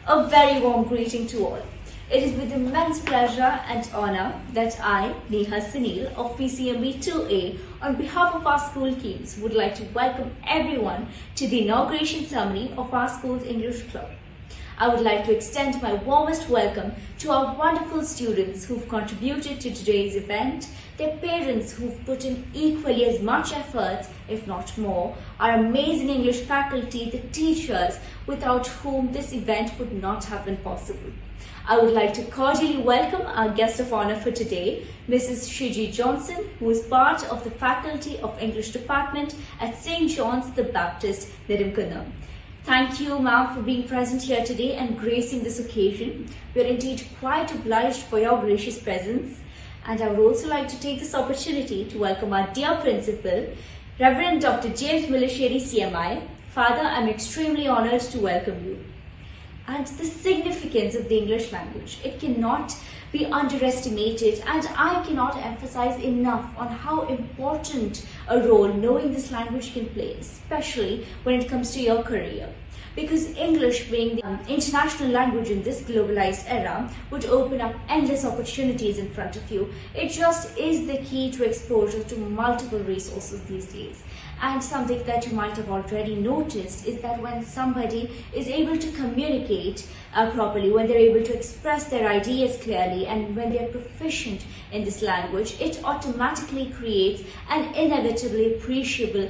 A very warm greeting to all. It is with immense pleasure and honor that I, Neha Sunil of PCMB 2A, on behalf of our school teams, would like to welcome everyone to the inauguration ceremony of our school's English Club. I would like to extend my warmest welcome to our wonderful students who've contributed to today's event, their parents who've put in equally as much effort, if not more, our amazing English faculty, the teachers without whom this event would not have been possible. I would like to cordially welcome our guest of honor for today, Mrs. Shiji Johnson, who is part of the Faculty of English Department at St. John's the Baptist, Nirumkanam. Thank you, ma'am, for being present here today and gracing this occasion. We are indeed quite obliged for your gracious presence. And I would also like to take this opportunity to welcome our dear principal, Reverend Dr. James Milisheri, CMI. Father, I'm extremely honored to welcome you. And the significance of the English language, it cannot be underestimated, and I cannot emphasize enough on how important a role knowing this language can play, especially when it comes to your career. Because English being the international language in this globalized era would open up endless opportunities in front of you. It just is the key to exposure to multiple resources these days. And something that you might have already noticed is that when somebody is able to communicate properly, when they're able to express their ideas clearly, and when they're proficient in this language, it automatically creates an inevitably appreciable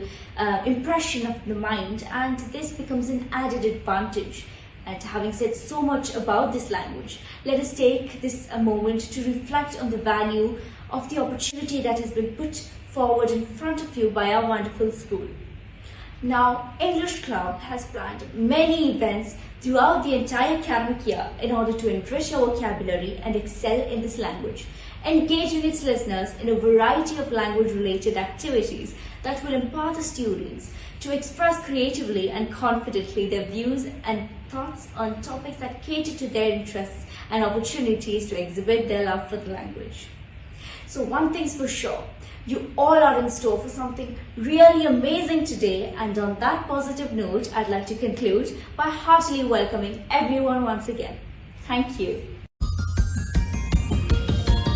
impression of the mind, and this becomes an added advantage. And having said so much about this language, let us take this a moment to reflect on the value of the opportunity that has been put forward in front of you by our wonderful school. Now, English Club has planned many events throughout the entire academic year in order to enrich our vocabulary and excel in this language, engaging its listeners in a variety of language-related activities that will empower the students to express creatively and confidently their views and thoughts on topics that cater to their interests and opportunities to exhibit their love for the language. So one thing's for sure, you all are in store for something really amazing today, and on that positive note, I'd like to conclude by heartily welcoming everyone once again. Thank you.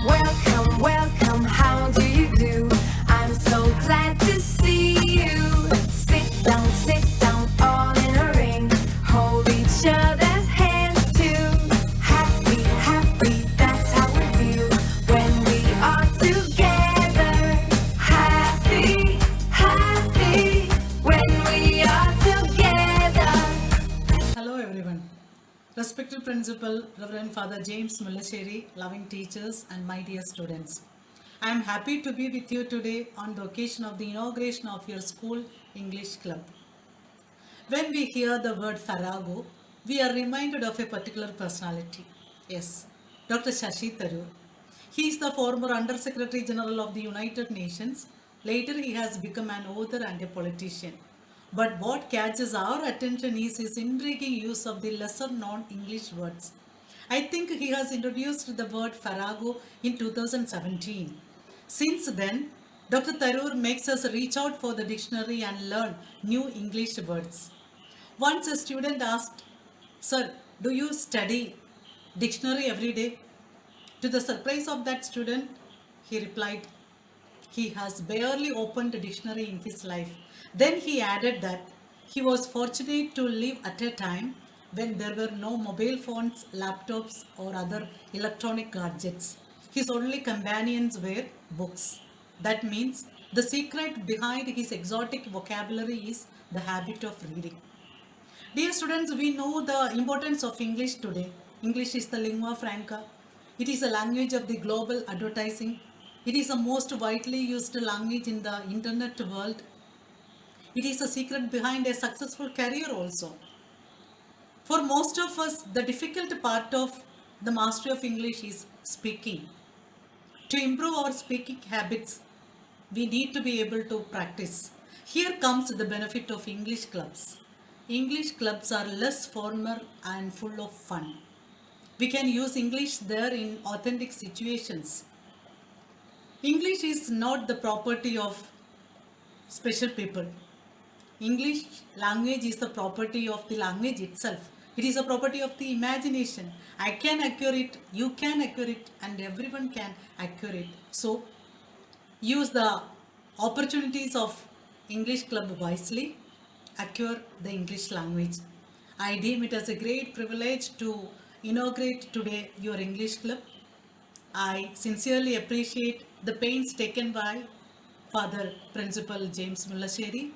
Welcome, welcome, how do you do? I'm so glad to see you. Sit down, all in a ring. Hold each other's hands too. Happy, happy, that's how we feel when we are together. Happy, happy, when we are together. Hello everyone. Respected Principal, Reverend Father James Milisheri, loving teachers and my dear students. I am happy to be with you today on the occasion of the inauguration of your school English Club. When we hear the word Farrago, we are reminded of a particular personality. Yes, Dr. Shashi Tharoor. He is the former Under Secretary General of the United Nations. Later he has become an author and a politician. But what catches our attention is his intriguing use of the lesser known English words. I think he has introduced the word Farrago in 2017. Since then, Dr. Tharoor makes us reach out for the dictionary and learn new English words. Once a student asked, "Sir, do you study dictionary every day?" To the surprise of that student, he replied, he has barely opened a dictionary in his life. Then he added that he was fortunate to live at a time when there were no mobile phones, laptops, or other electronic gadgets. His only companions were books. That means the secret behind his exotic vocabulary is the habit of reading. Dear students, we know the importance of English today. English is the lingua franca. It is a language of the global advertising. It is the most widely used language in the internet world. It is a secret behind a successful career also. For most of us, the difficult part of the mastery of English is speaking. To improve our speaking habits, we need to be able to practice. Here comes the benefit of English clubs. English clubs are less formal and full of fun. We can use English there in authentic situations. English is not the property of special people. English language is the property of the language itself. It is a property of the imagination. I can acquire it, you can acquire it, and everyone can acquire it. So use the opportunities of English Club wisely, acquire the English language. I deem it as a great privilege to inaugurate today your English Club. I sincerely appreciate the pains taken by Father Principal James Mullasheri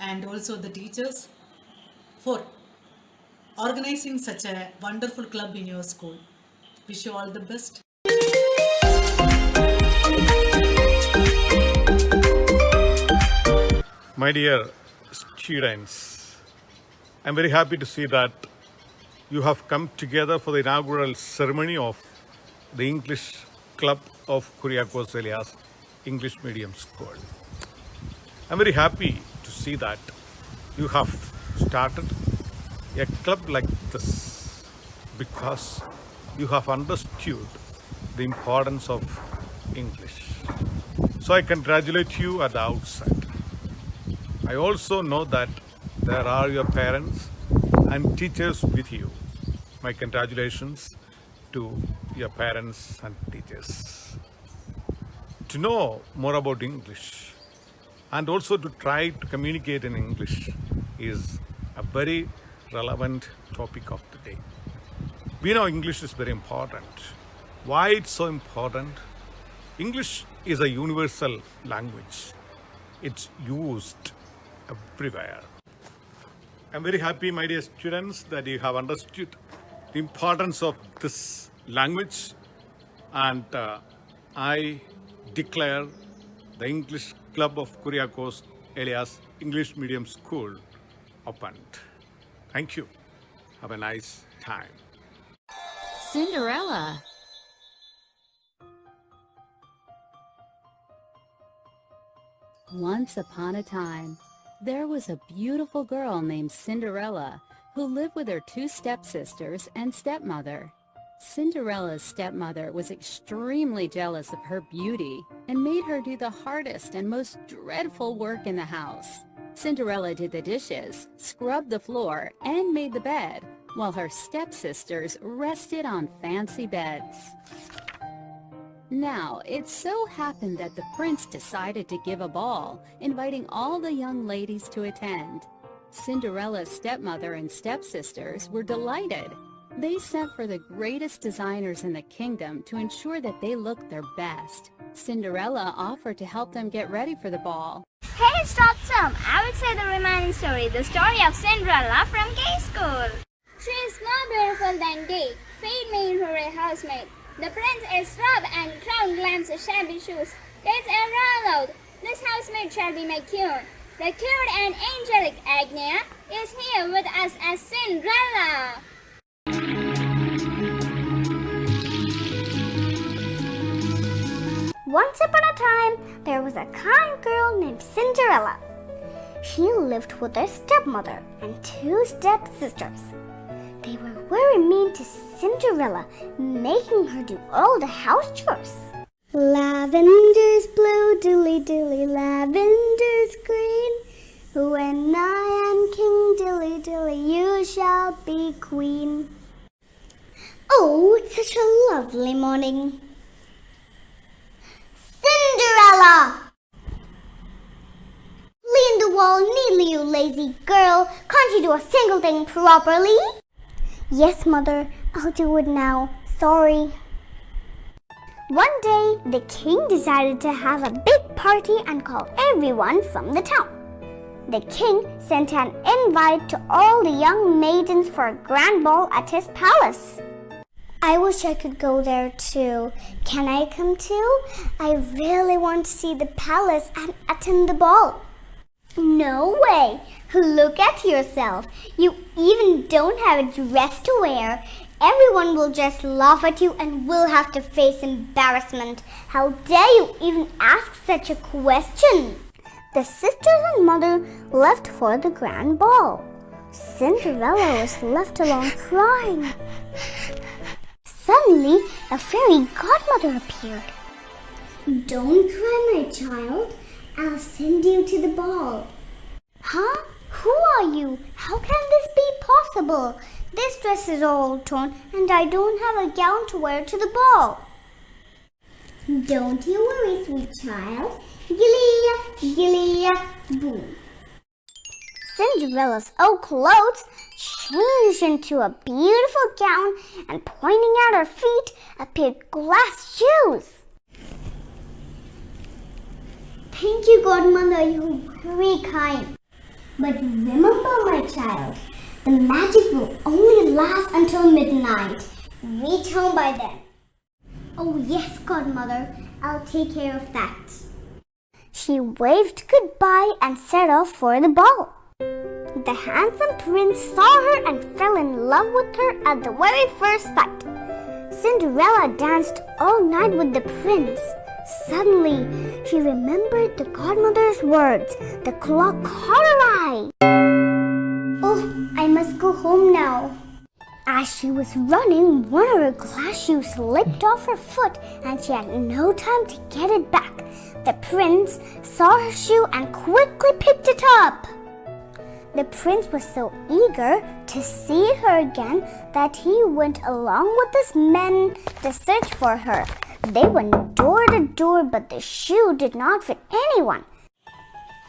and also the teachers for organizing such a wonderful club in your school. Wish you all the best. My dear students, I'm very happy to see that you have come together for the inaugural ceremony of the English Club of Kuriakose Elias English Medium School. I'm very happy to see that you have started a club like this because you have understood the importance of English. So I congratulate you at the outset. I also know that there are your parents and teachers with you. My congratulations to your parents and teachers. To know more about English and also to try to communicate in English is a very relevant topic of the day. We know English is very important. Why it's so important? English is a universal language. It's used everywhere. I'm very happy, my dear students, that you have understood the importance of this language, and I declare the English Club of Kuriakose Elias English Medium School opened. Thank you. Have a nice time. Cinderella. Once upon a time, there was a beautiful girl named Cinderella who lived with her two stepsisters and stepmother. Cinderella's stepmother was extremely jealous of her beauty and made her do the hardest and most dreadful work in the house. Cinderella did the dishes, scrubbed the floor, and made the bed, while her stepsisters rested on fancy beds. Now, it so happened that the prince decided to give a ball, inviting all the young ladies to attend. Cinderella's stepmother and stepsisters were delighted. They sent for the greatest designers in the kingdom to ensure that they looked their best. Cinderella offered to help them get ready for the ball. Hey, stop some! I will say the remaining story, the story of Cinderella from Gay School. She is more beautiful than Gay. Fate made her a housemaid. The prince is robbed and crown glams the shabby shoes. Gates are rolled. This housemaid shall be my queen. The cute and angelic Agnia is here with us as Cinderella. Once upon a time, there was a kind girl named Cinderella. She lived with her stepmother and two stepsisters. They were very mean to Cinderella, making her do all the house chores. Lavender's blue, dilly dilly, lavender's green. When I am king, dilly dilly, you shall be queen. Oh, it's such a lovely morning. Cinderella! Lean the wall neatly, you lazy girl. Can't you do a single thing properly? Yes, Mother, I'll do it now. Sorry. One day, the king decided to have a big party and call everyone from the town. The king sent an invite to all the young maidens for a grand ball at his palace. I wish I could go there too. Can I come too? I really want to see the palace and attend the ball. No way! Look at yourself. You even don't have a dress to wear. Everyone will just laugh at you and will have to face embarrassment. How dare you even ask such a question? The sisters and mother left for the grand ball. Cinderella was left alone crying. Suddenly, a fairy godmother appeared. Don't cry, my child. I'll send you to the ball. Huh? Who are you? How can this be possible? This dress is all torn and I don't have a gown to wear to the ball. Don't you worry, sweet child. Gillia, Gillia, boo. Cinderella's old clothes changed into a beautiful gown, and pointing at her feet appeared glass shoes. Thank you, Godmother, you're very kind. But remember, my child, the magic will only last until midnight. Reach home by then. Oh yes, Godmother, I'll take care of that. She waved goodbye and set off for the ball. The handsome prince saw her and fell in love with her at the very first sight. Cinderella danced all night with the prince. Suddenly, she remembered the godmother's words. The clock caught her eye. Oh, I must go home now. As she was running, one of her glass shoes slipped off her foot and she had no time to get it back. The prince saw her shoe and quickly picked it up. The prince was so eager to see her again that he went along with his men to search for her. They went door to door, but the shoe did not fit anyone.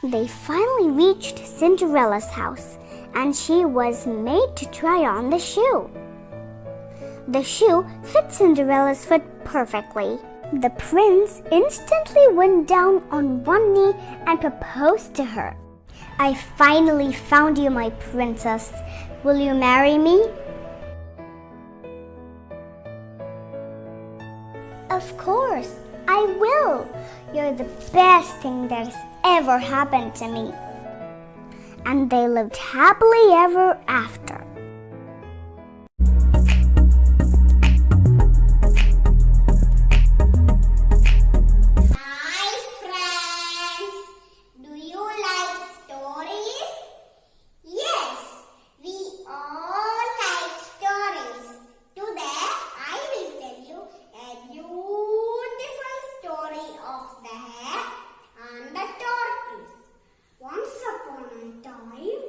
They finally reached Cinderella's house, and she was made to try on the shoe. The shoe fit Cinderella's foot perfectly. The prince instantly went down on one knee and proposed to her. I finally found you, my princess. Will you marry me? Of course, I will. You're the best thing that has ever happened to me. And they lived happily ever after. Hi friends, do you like stories? Yes, we all like stories. Today I will tell you a beautiful story of the hare and the tortoise. Once upon a time,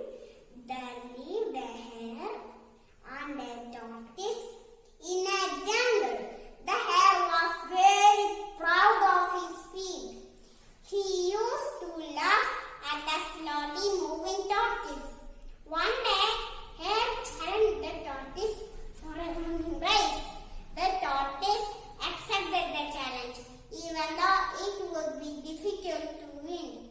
there lived a hare and a tortoise in a jungle. The hare was very proud of his speed. He used to laugh at the slowly moving tortoise. One day, hare challenged the tortoise for a running race. The tortoise accepted the challenge, even though it would be difficult to win.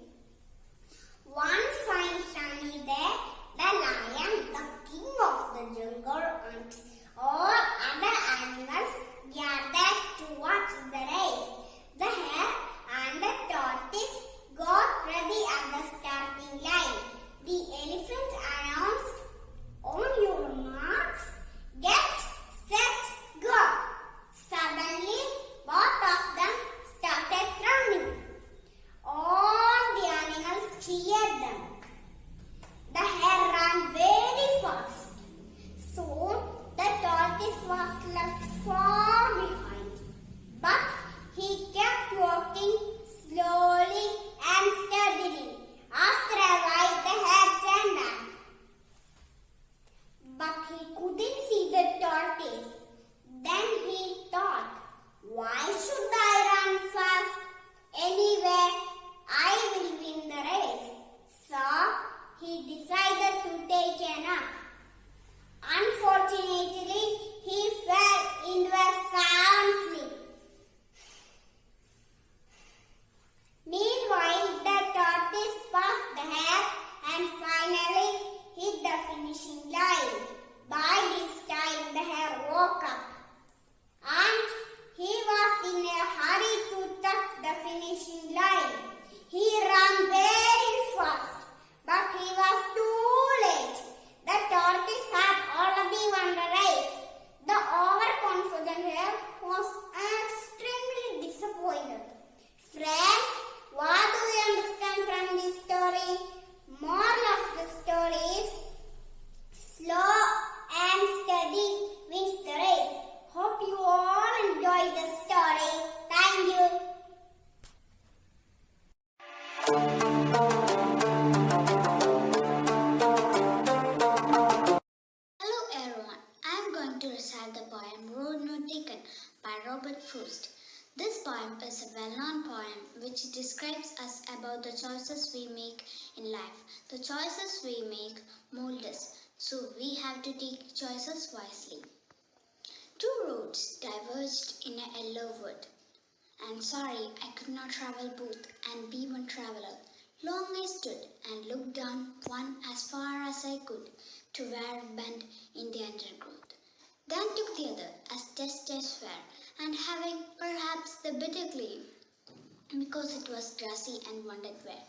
One fine sunny day, the lion, the king of the jungle, and all other animals gathered to watch the race. The hare and the tortoise got ready at the starting line. The elephant announced, "On your marks, get set, go." Suddenly, both of them started running. All the animals cheered them. The hare ran very fast. Soon, the tortoise was left far behind. But he kept walking slowly and steadily. After a while, the hare turned back. But he couldn't see the tortoise. Then he thought, "Why should I run fast? Anyway, I will win the race." So, he decided to take a nap. Unfortunately, he fell into a sound sleep. Meanwhile, the tortoise passed the hare and finally hit the finishing line. By this time, the hare woke up and he was in a hurry to touch the finishing line. He ran very fast, but he was too late. The tortoise had already won the race. The overconfident hare was extremely disappointed. Friends, what do you understand from this story? Moral of the story is, slow and steady wins the race. am going to recite the poem Road Not Taken by Robert Frost. This poem is a well-known poem which describes us about the choices we make in life. The choices we make mold us, so we have to take choices wisely. Two roads diverged in a yellow wood, and sorry I could not travel both and be one traveler. Long I stood and looked down one as far as I could to where it bent in the undergrowth. Then took the other as just as fair, and having perhaps the bitter gleam, because it was grassy and wondered where.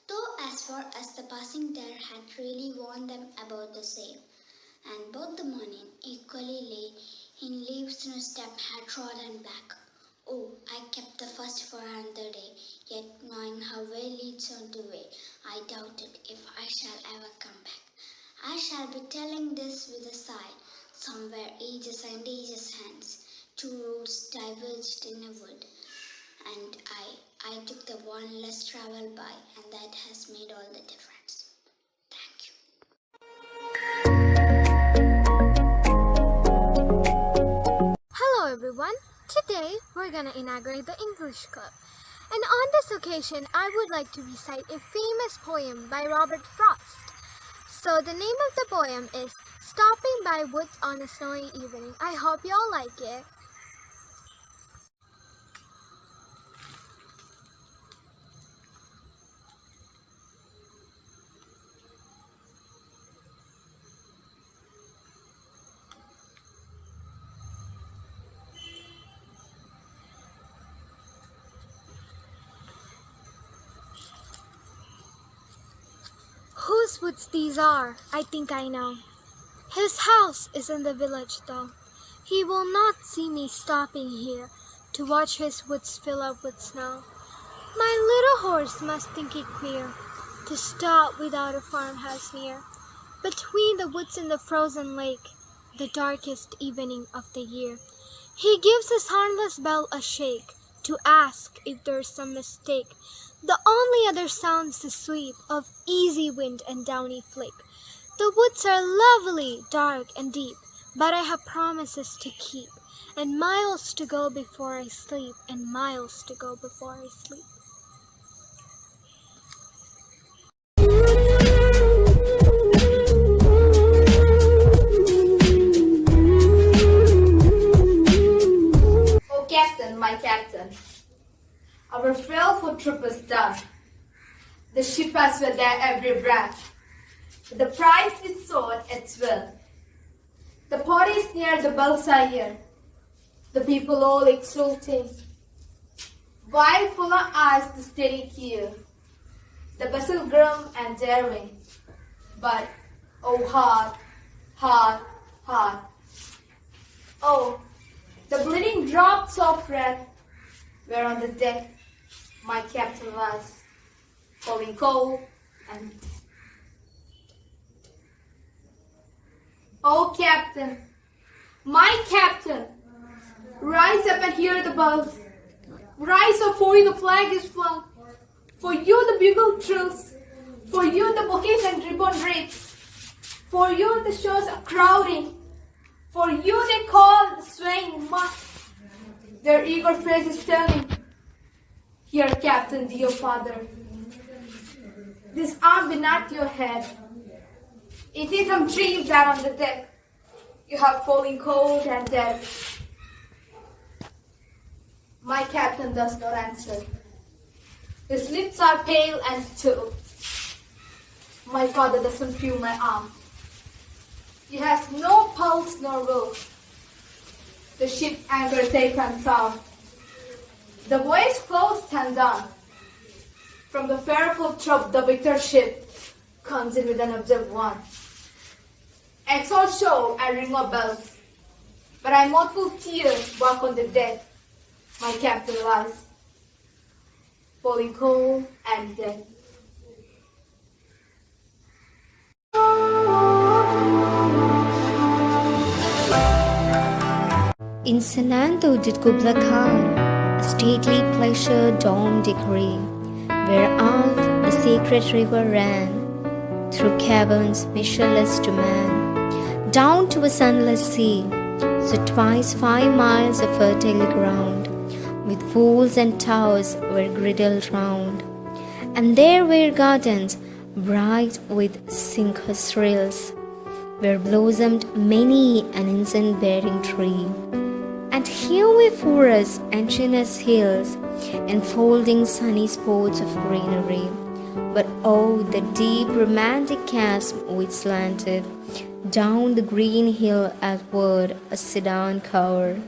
Though as far as the passing there had really warned them about the same, and both the morning equally lay in leaves no step had trodden back. Oh, I kept the first for another day, yet knowing how way leads on the way, I doubted if I shall ever come back. I shall be telling this with a sigh, somewhere ages and ages hence. Two roads diverged in a wood, and I took the one less traveled by, and that has made all the difference. Thank you. Hello everyone. Today we're gonna inaugurate the English Club. And on this occasion, I would like to recite a famous poem by Robert Frost. So the name of the poem is Stopping by Woods on a Snowy Evening. I hope you all like it. Whose woods these are, I think I know. His house is in the village though. He will not see me stopping here to watch his woods fill up with snow. My little horse must think it queer to stop without a farmhouse near, between the woods and the frozen lake, the darkest evening of the year. He gives his harmless bell a shake to ask if there's some mistake. The only other sound's the sweep of easy wind and downy flake. The woods are lovely, dark and deep, but I have promises to keep, and miles to go before I sleep, and miles to go before I sleep. Oh Captain, my Captain, our fearful trip is done. The ship has with their every breath. The prize is sought its will. The parties near the bells are here. The people all exulting. While full of eyes the steady keel. The vessel grim and daring. But, oh hard, hard, hard. Oh, the bleeding drops of red were on the deck. My captain was falling cold and oh Captain, my Captain, rise up and hear the bells. Rise up, for you the flag is flung. For you the bugle trills. For you the bouquets and ribbon drapes. For you the shores are crowding. For you they call the swaying must. Their eager faces turning. Here, Captain, dear father, this arm be not your head. It is some dream that on the deck you have fallen cold and dead. My captain does not answer. His lips are pale and still. My father doesn't feel my arm. He has no pulse nor will. The ship anchor safe and sound. The voyage closed and done. From the fearful troop the victor ship comes in with an observed one. Exalt show and ring of bells. But I mournful tears walk on the deck. My captain lies, falling cold and dead. In Sanando did Kubla Khan a stately pleasure dome decree, where Alf, the sacred river, ran through caverns measureless to man, down to a sunless sea. So twice 5 miles of fertile ground, with walls and towers were girdled round. And there were gardens bright with cincus rills, where blossomed many an incense-bearing tree. And here were forests and chinous hills, enfolding sunny spots of greenery. But oh, the deep romantic chasm which slanted down the green hill outward, a sedan cover,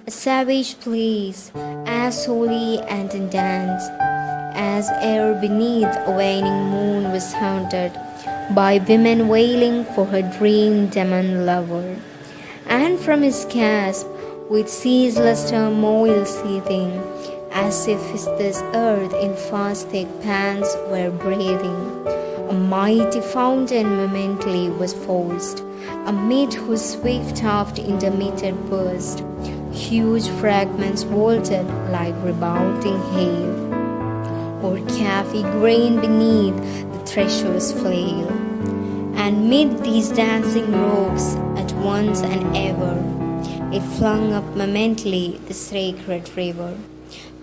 a savage place, as holy and in dance, as ere beneath a waning moon was haunted by women wailing for her dream demon lover. And from his chasm, with ceaseless turmoil seething, as if this earth in fast thick pans were breathing, a mighty fountain momently was forced, amid whose swift oft intermitted burst, huge fragments vaulted like rebounding hail, or cafe grain beneath the thresher's flail. And mid these dancing rocks, at once and ever, it flung up momently the sacred river.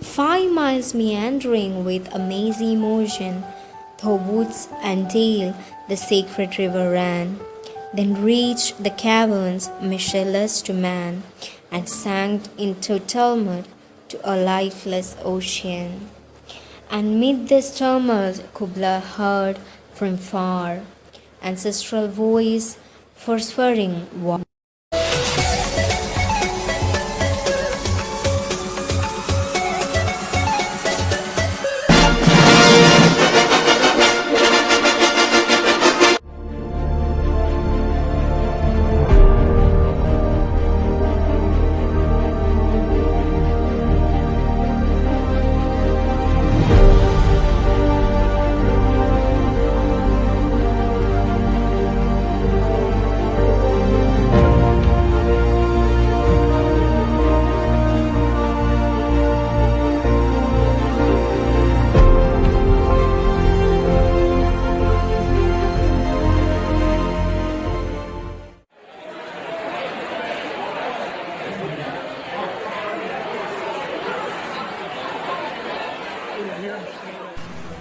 5 miles meandering with a mazy motion, through woods and dale the sacred river ran, then reached the caverns measureless to man, and sank into tumult to a lifeless ocean. And mid this tumult Kubla heard from far ancestral voice forswearing war.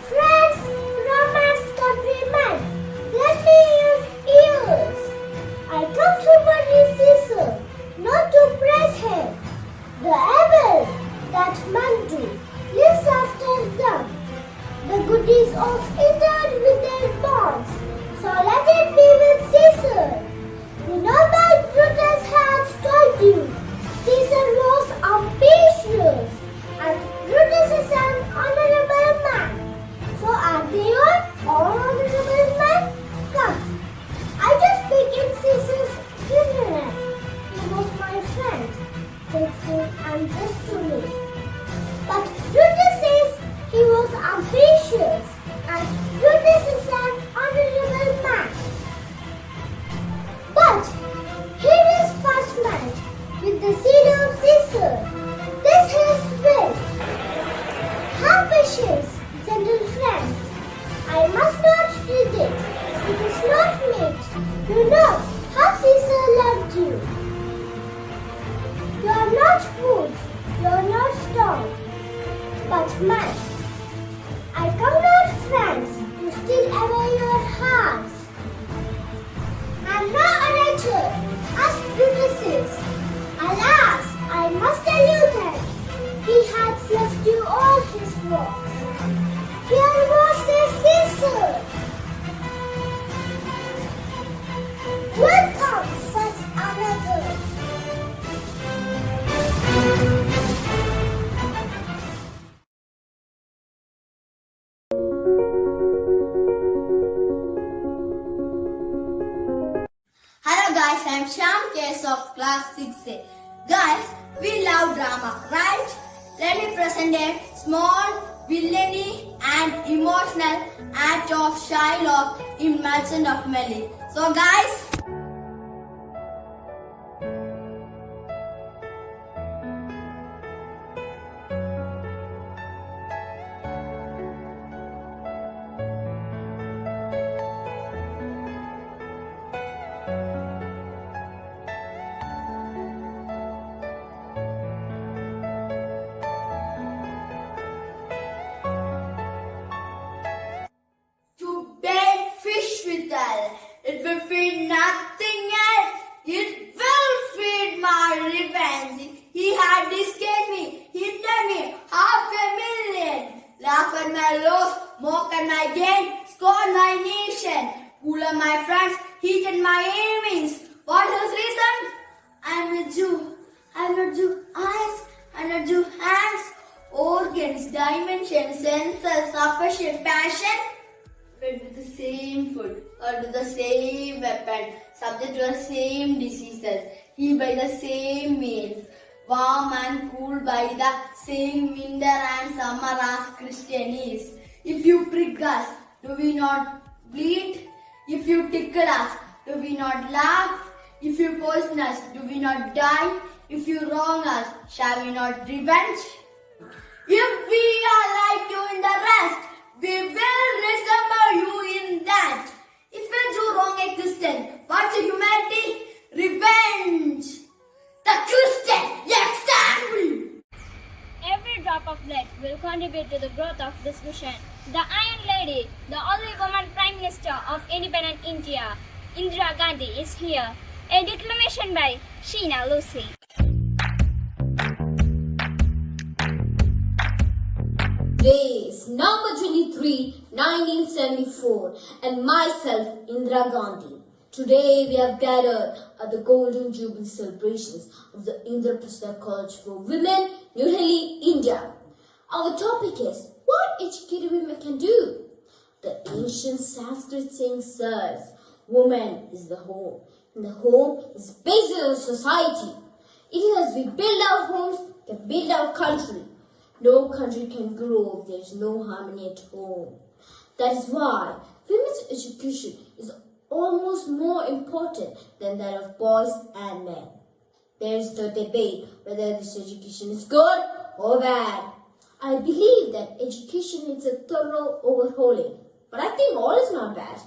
Friends, romance countrymen, let me use ears. I come to Buddy Cecil, not to praise him. The evil that man do lives after them. The goodies of interred with their bonds, so let it be with Caesar. You know that Brutus has told you, Caesar was ambitious, and Brutus is an honorable man. So are they all honorable men? Come, I just speak in Caesar's funeral. He was my friend, faithful and just to me. But Brutus says he was ambitious, and Brutus is an honorable man. But here is parchment with the seal of Caesar. This is will. Have patience, gentle friends. I must not read it. It is not meet. You know how Caesar loved you. You are not wood, you are not stone, but man. I come not, friends, to steal away your hearts. I am no orator, as Brutus is. Alas, I must tell you that he has left you all his works. Here was a Caesar. Welcome, such another. Hello guys, I am Shyam Case of class 6A. Guys, we love drama, right? Let me present a small, villainy and emotional act of Shylock in Merchant of Melly. So guys, again scorn my nation. Cooler my friends, heated my enemies. What is the reason? I am a Jew. I am not Jew eyes. I am not Jew hands. Organs, dimensions, senses, affection, passion. Fed with the same food, or with the same weapon, subject to the same diseases, healed by the same means, warm and cool by the same winter and summer as Christian is. If you prick us, do we not bleed? If you tickle us, do we not laugh? If you poison us, do we not die? If you wrong us, shall we not revenge? If we are like you in the rest, we will resemble you in that. If we do wrong a Christian, what's the humanity? Revenge! The Christian, exactly! Every drop of blood will contribute to the growth of this vision. The Iron Lady, the only woman Prime Minister of independent India, Indira Gandhi, is here. A declamation by Sheena Lucy. Today is November 23, 1974, and myself, Indira Gandhi. Today we have gathered at the Golden Jubilee celebrations of the Indraprastha College for Women, New Delhi, India. Our topic is what educated women can do. The ancient Sanskrit saying says, woman is the home, and the home is the basis of society. It is as we build our homes, we can build our country. No country can grow if there is no harmony at home. That is why women's education is almost more important than that of boys and men. There is no debate whether this education is good or bad. I believe that education needs a thorough overhauling, but I think all is not bad.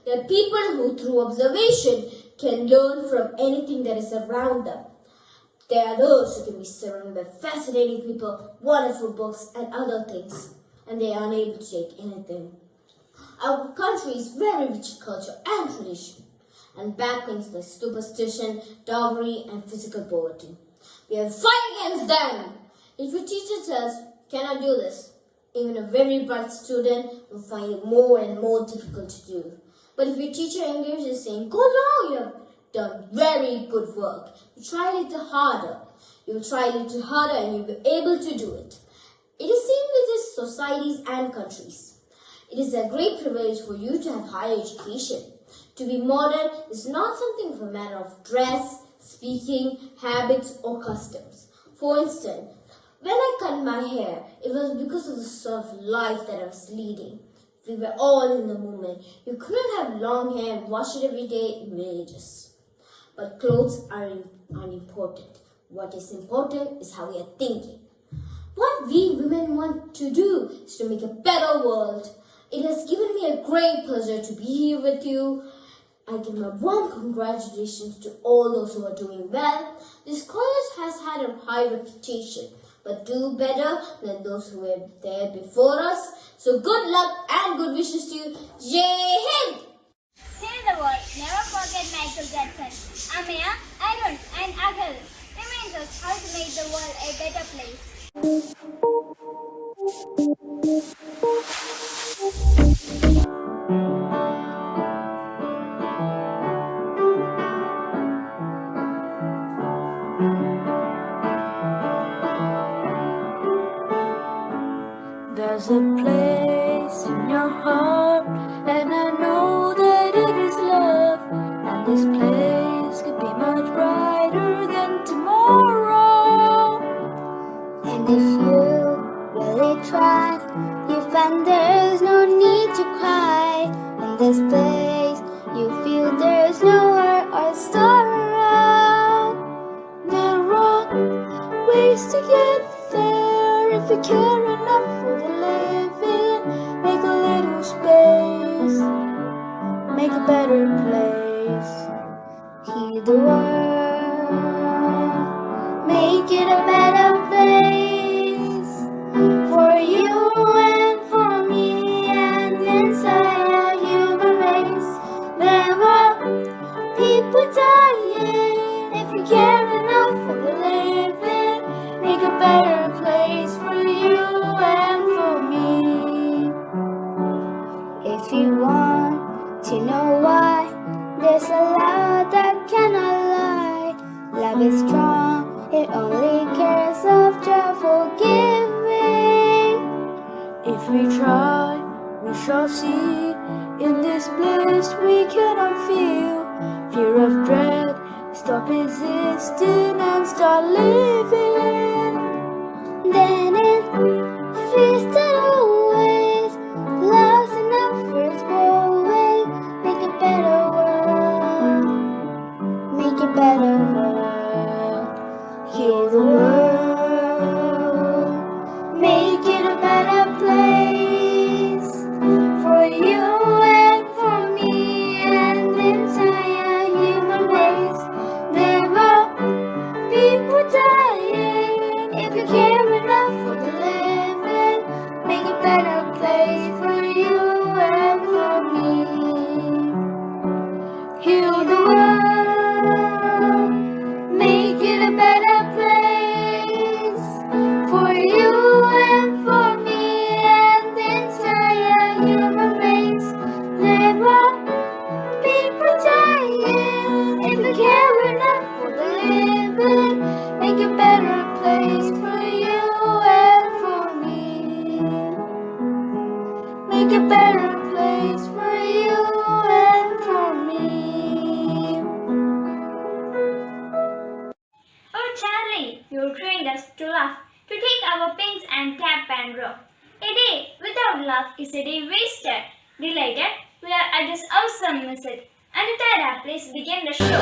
There are people who through observation can learn from anything that is around them. There are those who can be surrounded by fascinating people, wonderful books and other things, and they are unable to take anything. Our country is very rich in culture and tradition, and bad things like superstition, dowry and physical poverty. We have to fight against them. If your teacher says, cannot do this, even a very bright student will find it more and more difficult to do. But if your teacher engages saying, go now, you have done very good work. You try a little harder. You will try a little harder and you'll be able to do it. It is seen with these societies and countries. It is a great privilege for you to have higher education. To be modern is not something of a matter of dress, speaking, habits or customs. For instance, when I cut my hair, it was because of the sort of life that I was leading. We were all in the moment. You couldn't have long hair and wash it every day in villages. But clothes are unimportant. What is important is how we are thinking. What we women want to do is to make a better world. It has given me a great pleasure to be here with you. I give my warm congratulations to all those who are doing well. This college has had a high reputation, but do better than those who were there before us. So good luck and good wishes to you. Jai Hind! Heal the world. Never forget Michael Jackson. Amaya, Arun and Aghal reminds us how to make the world a better place. There's a place in your heart, and I know that it is love. And this place could be much brighter than tomorrow. And if you really try, you find there's no need to cry. In this place, you feel there's no hurt or sorrow. There are ways to get there if you care enough for the living. Make a little space, make a better place. Heal the world, make it a better place. For you and for me and the entire human race. There are people dying. If you care enough for the living, make a better place for you and for me. strong. It only cares of joyful giving. If we try, we shall see. In this bliss we cannot feel fear of dread. Stop existing and start living. Then it feasted always. Love's enough for its going. Make a better world. Make a better world. Heal the world. Make it a better place for you and for me and the entire human race. There are people dying. If you care enough for the living, make a better place for you and for me. Heal the world, make it a better place for you and for me and the entire human race. There are people dying. If you care enough for the living, make a better place for you and for me. Make a better place for you and for me. Oh Charlie, you trained us to laugh, to take our pins and tap and draw. A day without laugh is a day wasted. Delighted, we are at this awesome visit. Anita, please begin the show.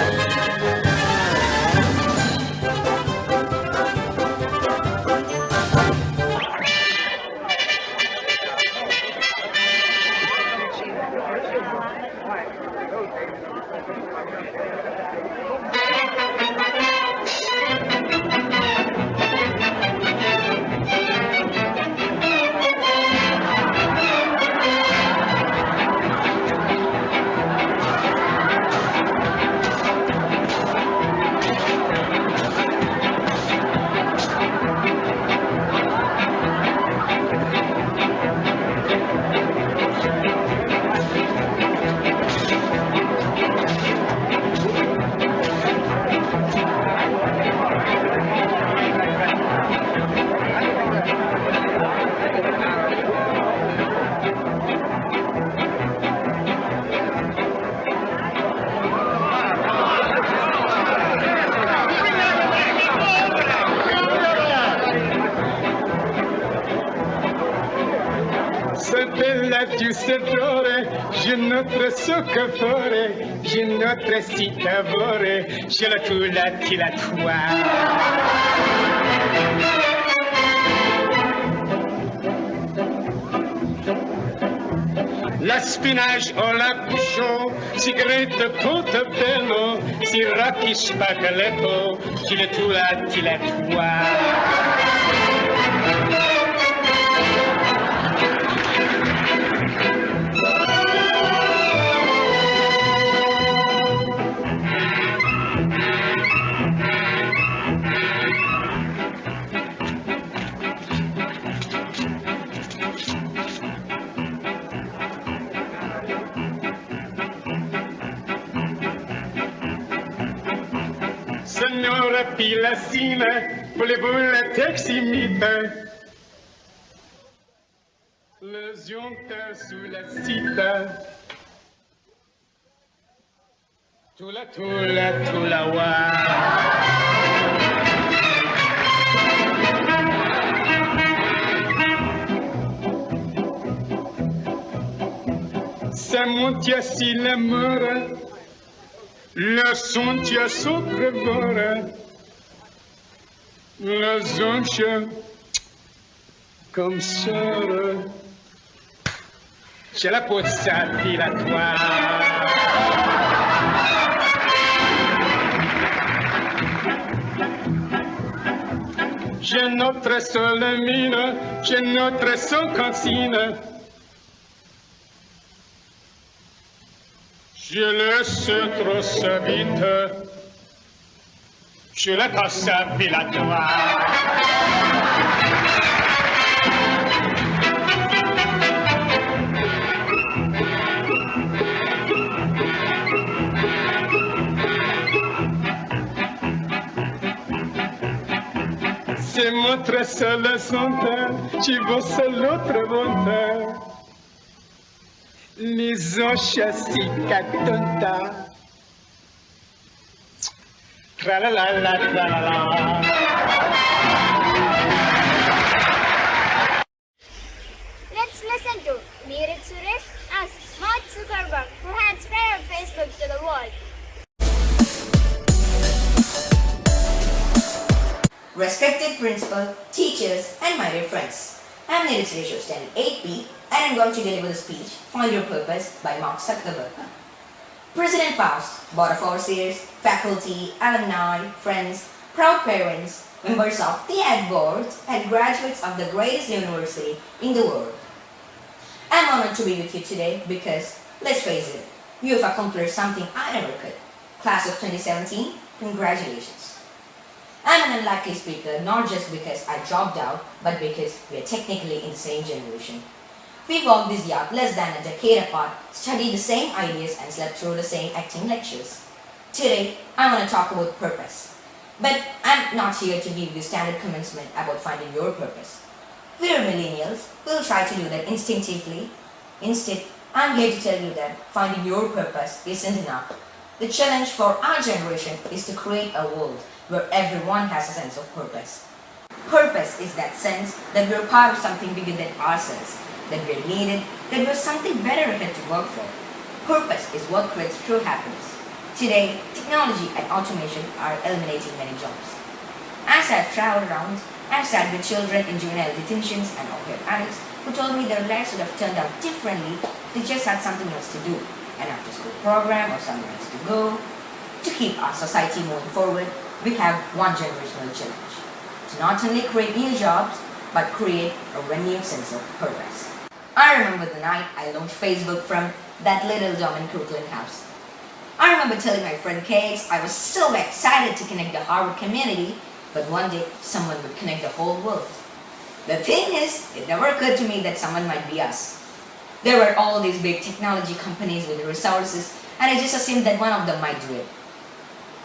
Giusettore, je notre soccafore, je notre citavore, je la tula tilatoire. La spinach o la bouchon, sigarette portobello, si rocchi spaghetto, je la tula tilatoire. Signora Pilacina, voulez-vous la teximite? Le zionta sous la cita. Tula wa. Samuntia si l'amore, la sontia sopravvora, la zoncia comme sora, c'è la pozza dilatoire. J'ai notre seule mine, j'ai notre seule cantine. Je laisse trop sa vite, je la passe à Pilatoire. Se mostra solo sonta, ci vossa l'altra volta. L'isoscia si tonta. Tra la la la tra la la. Let's listen to Neeraj Suresh as Mark Zuckerberg, who had spread Facebook to the world. Respected principal, teachers, and my dear friends, I am Neeraj Suresh of Standard 8B, and I am going to deliver the speech Find Your Purpose by Mark Zuckerberg. President Faust, Board of Overseers, faculty, alumni, friends, proud parents, members of the Ed Board, and graduates of the greatest university in the world. I am honored to be with you today because, let's face it, you have accomplished something I never could. Class of 2017, congratulations. I am an unlikely speaker not just because I dropped out, but because we are technically in the same generation. We walked this yard less than a decade apart, studied the same ideas and slept through the same acting lectures. Today, I want to talk about purpose. But I'm not here to give you standard commencement about finding your purpose. We're millennials, we'll try to do that instinctively. Instead, I'm here to tell you that finding your purpose isn't enough. The challenge for our generation is to create a world where everyone has a sense of purpose. Purpose is that sense that we're part of something bigger than ourselves, that we're needed, that there's something better ahead to work for. Purpose is what creates true happiness. Today, technology and automation are eliminating many jobs. As I've traveled around, I've sat with children in juvenile detentions and opioid addicts who told me their lives would have turned out differently if they just had something else to do, an after-school program or somewhere else to go. To keep our society moving forward, we have one generational challenge: to not only create new jobs, but create a renewed sense of purpose. I remember the night I launched Facebook from that little dorm in Crooklyn house. I remember telling my friend Case I was so excited to connect the Harvard community, but one day someone would connect the whole world. The thing is, it never occurred to me that someone might be us. There were all these big technology companies with resources, and I just assumed that one of them might do it.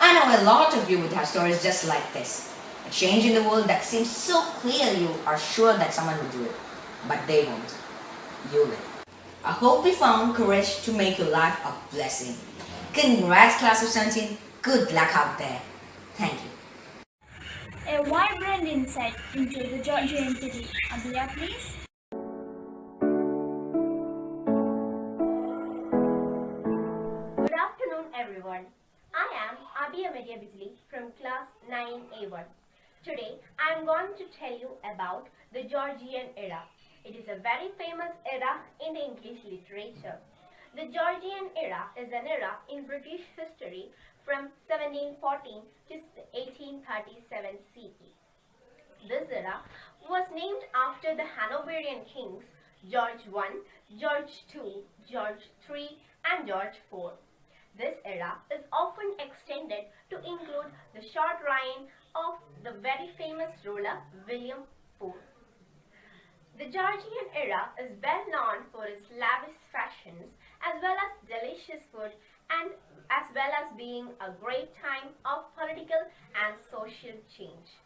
I know a lot of you would have stories just like this. A change in the world that seems so clear you are sure that someone will do it, but they won't. You will. I hope we found courage to make your life a blessing. Congrats, class of 17. Good luck out there. Thank you. A vibrant insight into the Georgian city. Abhiya, please. Good afternoon, everyone. I am Abhiya Bijli from class 9A1. Today, I am going to tell you about the Georgian era. It is a very famous era in the English literature. The Georgian era is an era in British history from 1714 to 1837 CE. This era was named after the Hanoverian kings George I, George II, George III, and George IV. This era is often extended to include the short reign of the very famous ruler William IV. The Georgian era is well known for its lavish fashions as well as delicious food, and as well as being a great time of political and social change.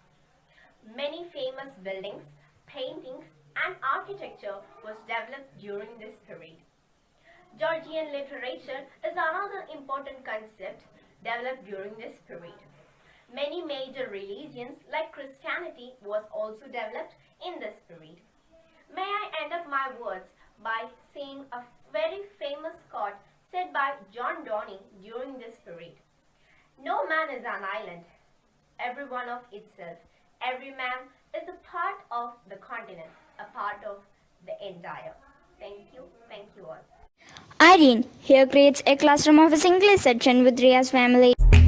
Many famous buildings, paintings, and architecture was developed during this period. Georgian literature is another important concept developed during this period. Many major religions like Christianity was also developed in this period. May I end up my words by saying a very famous quote said by John Donne during this period. No man is an island, every one of itself. Every man is a part of the continent, a part of the entire. Thank you all. Irene here creates a classroom of his English section with Ria's family. Good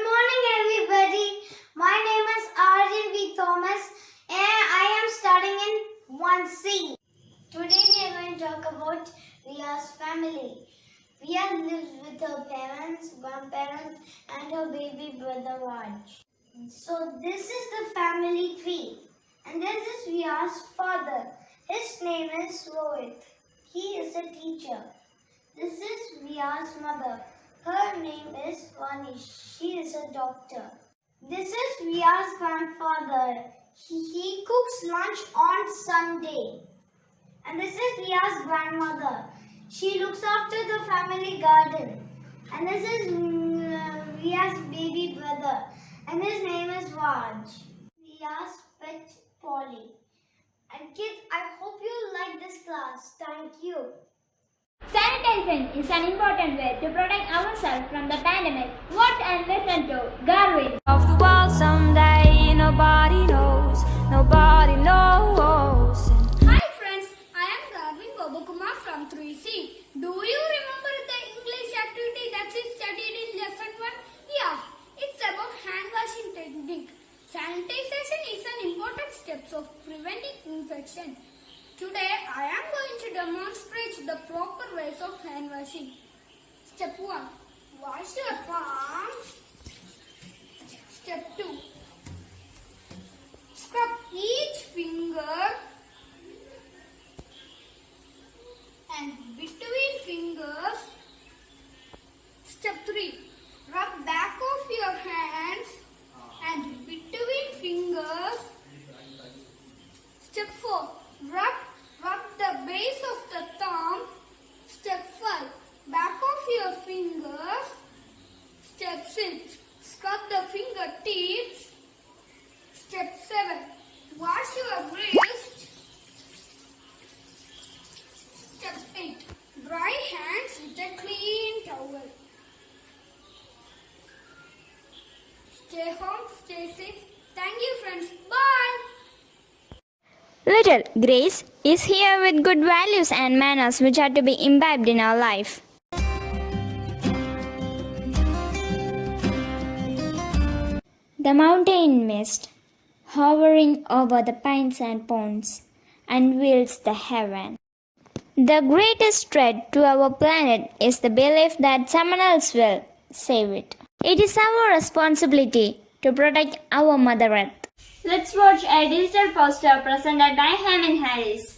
morning, everybody. My name is Arjun V. Thomas, and I am studying in 1C. Today we are going to talk about Ria's family. Ria lives with her parents, grandparents, and her baby brother Raj. So this is the family tree. And this is Ria's father. His name is Rohit. He is a teacher. This is Ria's mother. Her name is Vanish. a doctor. This is Ria's grandfather. He cooks lunch on Sunday. And this is Ria's grandmother. She looks after the family garden. And this is Ria's baby brother. And his name is Raj. Ria's pet Polly. And kids, I hope you like this class. Thank you. Sanitizing is an important way to protect ourselves from the pandemic. What and listen to Garvin. Of the world someday, nobody knows, nobody knows. Hi friends, I am Garvin Bobokumar from 3C. Do you remember the English activity that we studied in lesson 1? Yeah, it's about hand washing technique. Sanitization is an important step of preventing infection. Today, I am going to demonstrate the proper ways of hand washing. Step 1. Wash your palms. Step 2. Scrub each finger and between fingers. Step 3. Rub back of your hands and between fingers. Step 4. Rub the base of the thumb. Step 5. Back of your fingers. Step 6. Scrub the fingertips. Step 7. Wash your wrist. Step 8. Dry hands with a clean towel. Stay home, stay safe. Thank you friends. Bye. Little Grace is here with good values and manners which are to be imbibed in our life. The mountain mist, hovering over the pines and ponds, unveils the heaven. The greatest threat to our planet is the belief that someone else will save it. It is our responsibility to protect our Mother Earth. Let's watch a digital poster presented by Hammond Harris.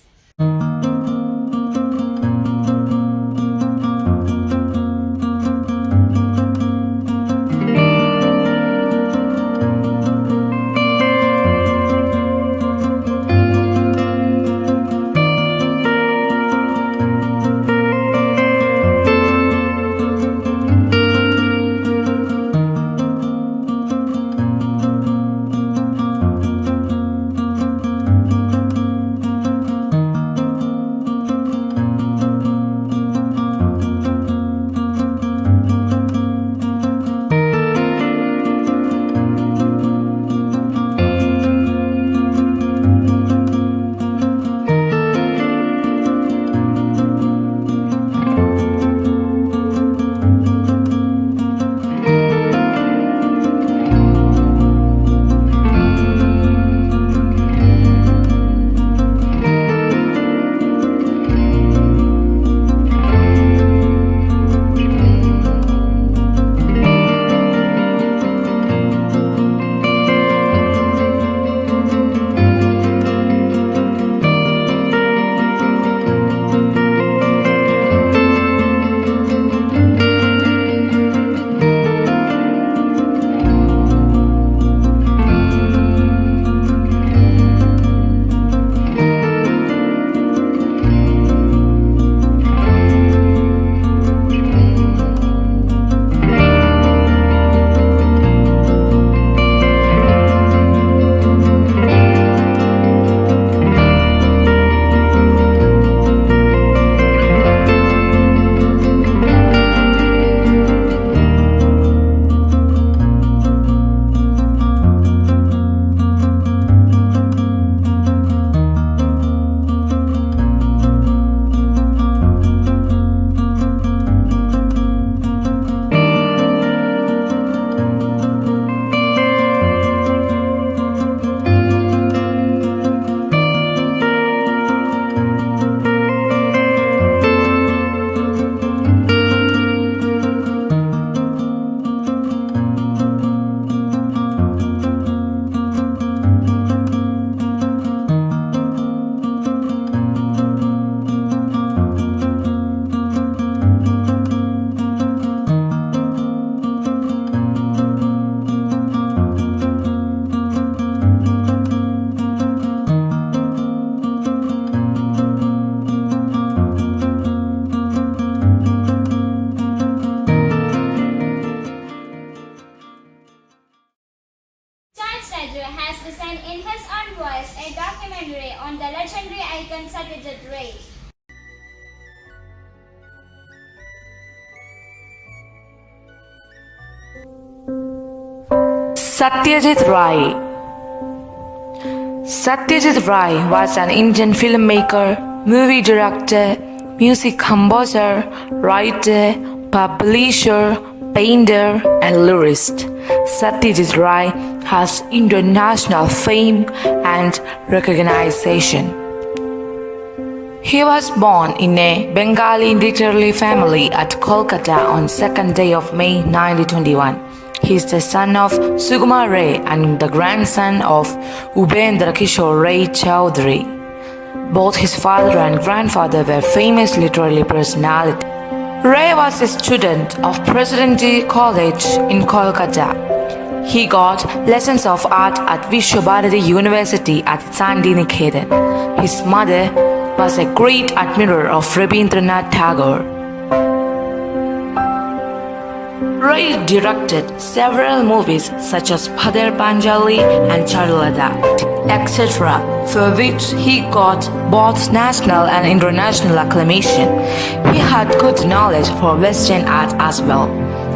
listen in his own voice a documentary on the legendary icon Satyajit Ray. Satyajit Ray. Satyajit Ray was an Indian filmmaker, movie director, music composer, writer, publisher, painter, and lyricist. Satyajit Ray has international fame and recognition. He was born in a Bengali literary family at Kolkata on 2nd day of May 1921. He is the son of Sukumar Ray and the grandson of Ubendra Kishore Ray Chowdhury. Both his father and grandfather were famous literary personalities. Ray was a student of Presidency College in Kolkata. He got lessons of art at Vishwabharati University at Sandiniketan. His mother was a great admirer of Rabindranath Tagore. Ray directed several movies such as Padar Panjali and Charulata, etc., for which he got both national and international acclamation. He had good knowledge for Western art as well.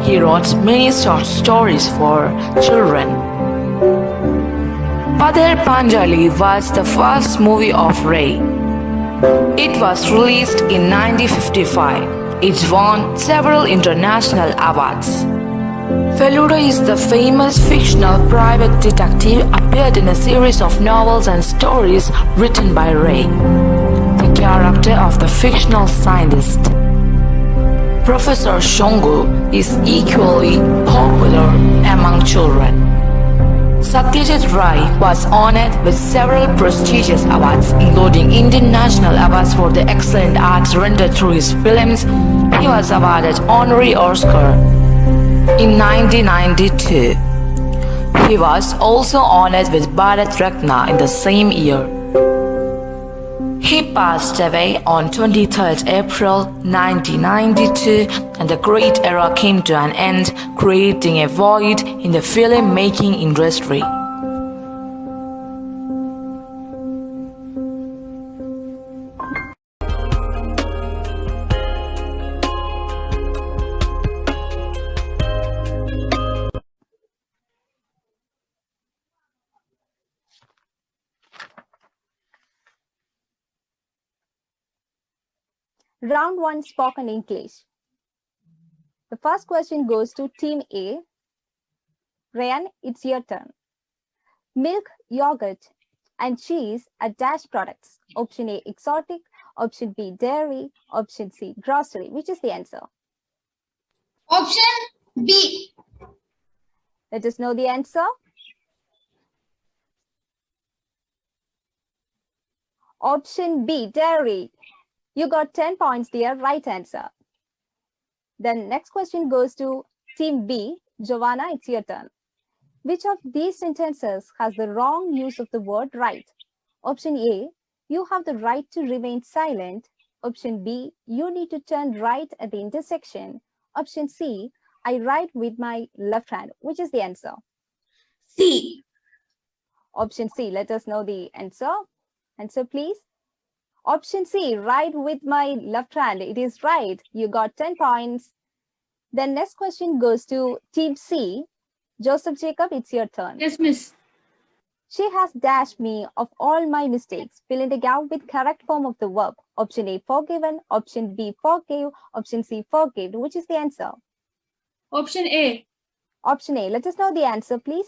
He wrote many short stories for children. Padar Panjali was the first movie of Ray. It was released in 1955. It won several international awards. Feluda is the famous fictional private detective appeared in a series of novels and stories written by Ray, the character of the fictional scientist. Professor Shongu is equally popular among children. Satyajit Ray was honored with several prestigious awards, including Indian National Awards for the excellent art rendered through his films. He was awarded honorary Oscar in 1992. He was also honored with Bharat Ratna in the same year. He passed away on 23rd April 1992, and the great era came to an end, creating a void in the film-making industry. Round 1 Spoken English. The first question goes to Team A. Ryan, it's your turn. Milk, yogurt, and cheese are dash products. Option A, exotic. Option B, dairy. Option C, grocery. Which is the answer? Option B. Let us know the answer. Option B, dairy. You got 10 points there, right answer. Then next question goes to Team B. Giovanna, it's your turn. Which of these sentences has the wrong use of the word right? Option A, you have the right to remain silent. Option B, you need to turn right at the intersection. Option C, I write with my left hand. Which is the answer? C. Option C, let us know the answer. Answer please. Option C, write with my left hand. It is right. You got 10 points. Then next question goes to Team C. Joseph Jacob, it's your turn. Yes, miss. She has dashed me of all my mistakes. Fill in the gap with correct form of the verb. Option A, forgiven. Option B, forgave. Option C, forgave. Which is the answer? Option A. Option A. Let us know the answer, please.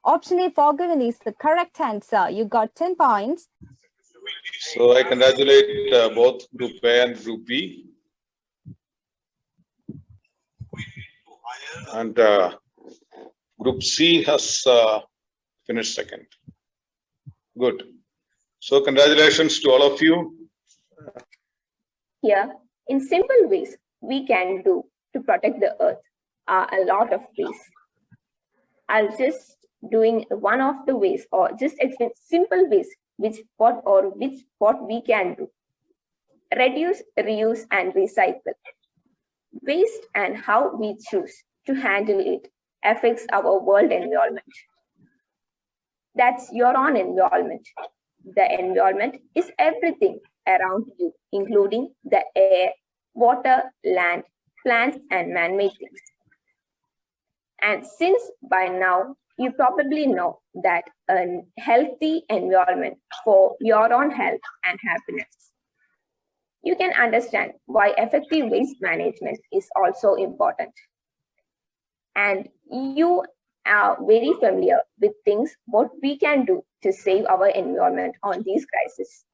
Option A, forgiven is the correct answer. You got 10 points. So I congratulate both Group A and Group B. And Group C has finished second. Good. So congratulations to all of you. Here, in simple ways we can do to protect the earth are a lot of ways. I'll just doing one of the ways or just explain simple ways which what we can do. Reduce, reuse and recycle. Waste and how we choose to handle it affects our world environment. That's your own environment. The environment is everything around you, including the air, water, land, plants, and man-made things. And since by now you probably know that a healthy environment for your own health and happiness, you can understand why effective waste management is also important. And you are very familiar with things what we can do to save our environment on these crises.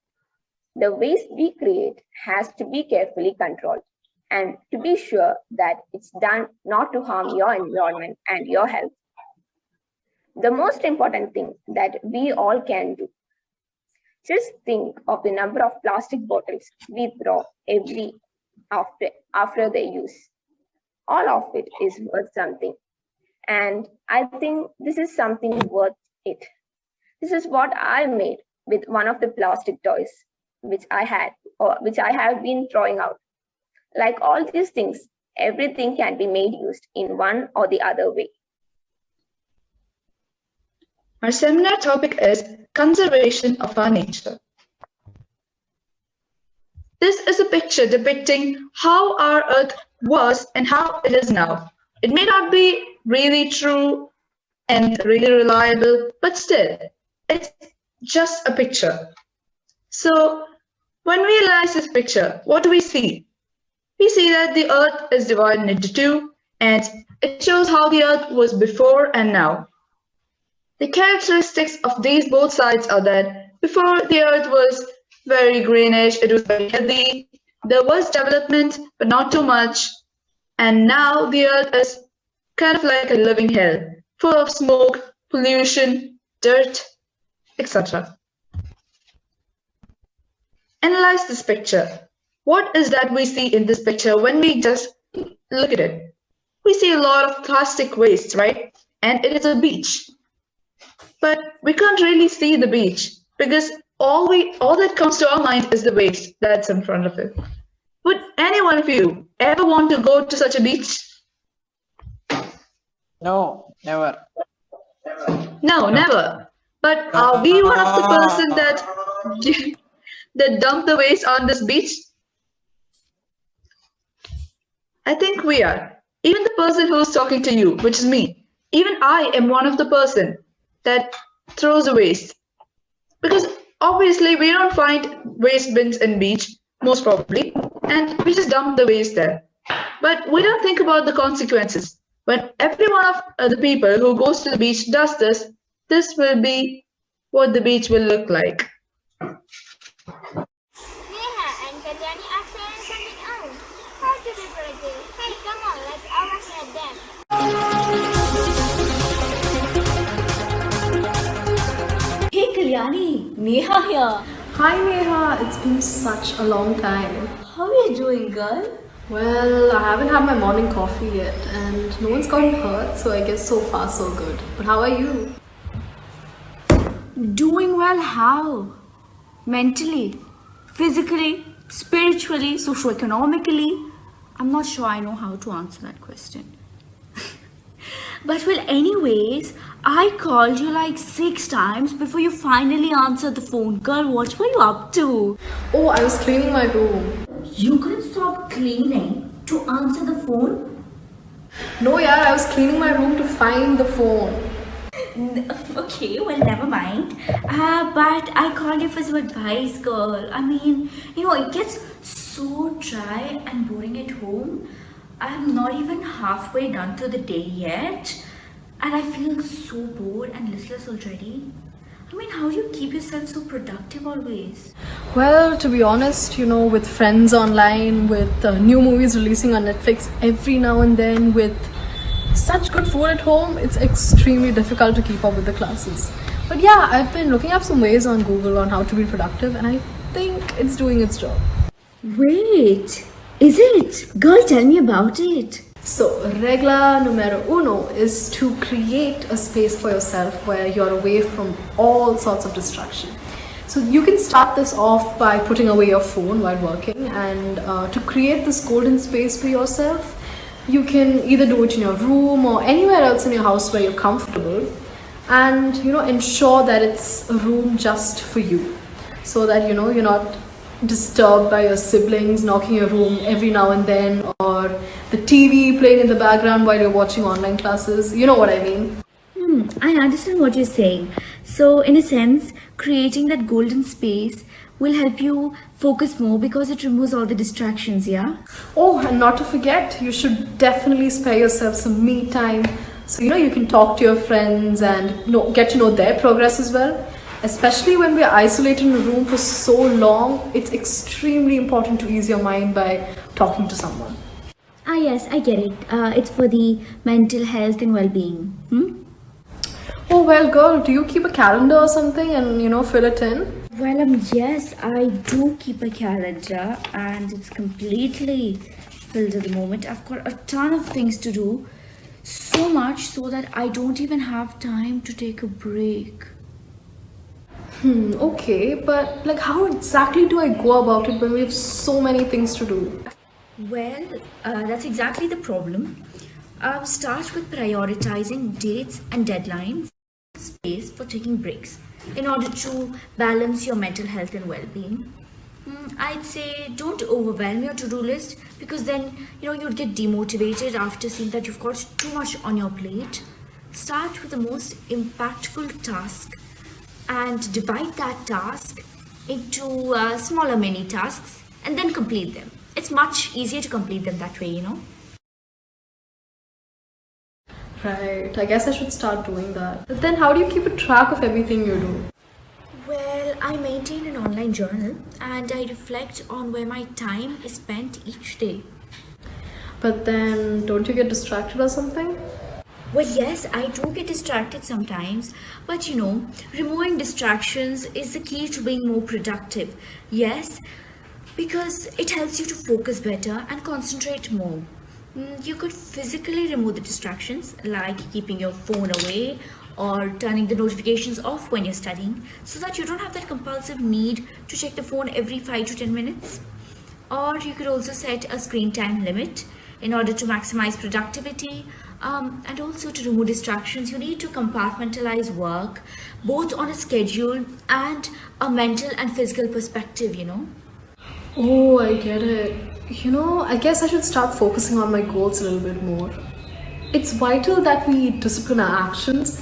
The waste we create has to be carefully controlled and to be sure that it's done not to harm your environment and your health. The most important thing that we all can do, just think of the number of plastic bottles we throw every after they use. All of it is worth something. And I think this is something worth it. This is what I made with one of the plastic toys which I have been throwing out. Like all these things, everything can be made used in one or the other way. Our seminar topic is conservation of our nature. This is a picture depicting how our earth was and how it is now. It may not be really true and really reliable, but still, it's just a picture. So when we analyze this picture, what do we see? We see that the earth is divided into two, and it shows how the earth was before and now. The characteristics of these both sides are that before the earth was very greenish, it was very healthy, there was development, but not too much, and now the earth is kind of like a living hell, full of smoke, pollution, dirt, etc. Analyze this picture. What is that we see in this picture when we just look at it? We see a lot of plastic waste, right? And it is a beach. But we can't really see the beach because all that comes to our mind is the waste that's in front of it. Would any one of you ever want to go to such a beach? No, never. No, never. But are we one of the person that dump the waste on this beach? I think we are. Even the person who's talking to you, which is me, even I am one of the person that throws the waste. Because obviously we don't find waste bins in beach, most probably, and we just dump the waste there. But we don't think about the consequences. When every one of the people who goes to the beach does this, this will be what the beach will look like. Neha and Kalyani are sharing something else. How to be productive? Hey, come on, let's all look at them. Hey Kalyani, Neha here. Hi Neha, it's been such a long time. How are you doing, girl? Well, I haven't had my morning coffee yet and no one's gotten hurt, so I guess so far so good. But how are you? Doing well how? Mentally, physically, spiritually, socioeconomically? I'm not sure I know how to answer that question. But well, anyways, I called you like 6 times before you finally answered the phone. Girl, what were you up to? Oh, I was cleaning my room. You couldn't stop cleaning to answer the phone? No, yeah, I was cleaning my room to find the phone. Okay, well, never mind. But I called you for some advice, girl. I mean, it gets so dry and boring at home. I'm not even halfway done to the day yet. And I feel so bored and listless already. I mean, how do you keep yourself so productive always? Well, to be honest, with friends online, with new movies releasing on Netflix every now and then, with such good food at home, it's extremely difficult to keep up with the classes. But yeah, I've been looking up some ways on Google on how to be productive, and I think it's doing its job. Wait, is it? Girl, tell me about it. So, regla numero uno is to create a space for yourself where you're away from all sorts of distraction. So you can start this off by putting away your phone while working, and to create this golden space for yourself, You can either do it in your room or anywhere else in your house where you're comfortable, and ensure that it's a room just for you, so that you're not disturbed by your siblings knocking your room every now and then, or the TV playing in the background while you're watching online classes. You know what I mean? I understand what you're saying. So, in a sense, creating that golden space will help you focus more because it removes all the distractions, yeah? Oh, and not to forget, you should definitely spare yourself some me time, so you can talk to your friends and get to know their progress as well. Especially when we're isolated in a room for so long, it's extremely important to ease your mind by talking to someone. Ah, yes, I get it. It's for the mental health and well-being. Oh, well, girl, do you keep a calendar or something and fill it in? Well, yes, I do keep a calendar and it's completely filled at the moment. I've got a ton of things to do, so much so that I don't even have time to take a break. Okay, but how exactly do I go about it when we have so many things to do? Well, that's exactly the problem. Start with prioritizing dates and deadlines, space for taking breaks in order to balance your mental health and well-being. I'd say don't overwhelm your to-do list, because then you'd get demotivated after seeing that you've got too much on your plate. Start with the most impactful task and divide that task into smaller mini tasks and then complete them. It's much easier to complete them that way. Right, I guess I should start doing that. But then how do you keep a track of everything you do? Well, I maintain an online journal and I reflect on where my time is spent each day. But then don't you get distracted or something? Well, yes, I do get distracted sometimes, but removing distractions is the key to being more productive. Yes, because it helps you to focus better and concentrate more. You could physically remove the distractions, like keeping your phone away or turning the notifications off when you're studying, so that you don't have that compulsive need to check the phone every 5 to 10 minutes. Or you could also set a screen time limit in order to maximize productivity. And also, to remove distractions, you need to compartmentalize work both on a schedule and a mental and physical perspective. Oh, I get it. I guess I should start focusing on my goals a little bit more. It's vital that we discipline our actions,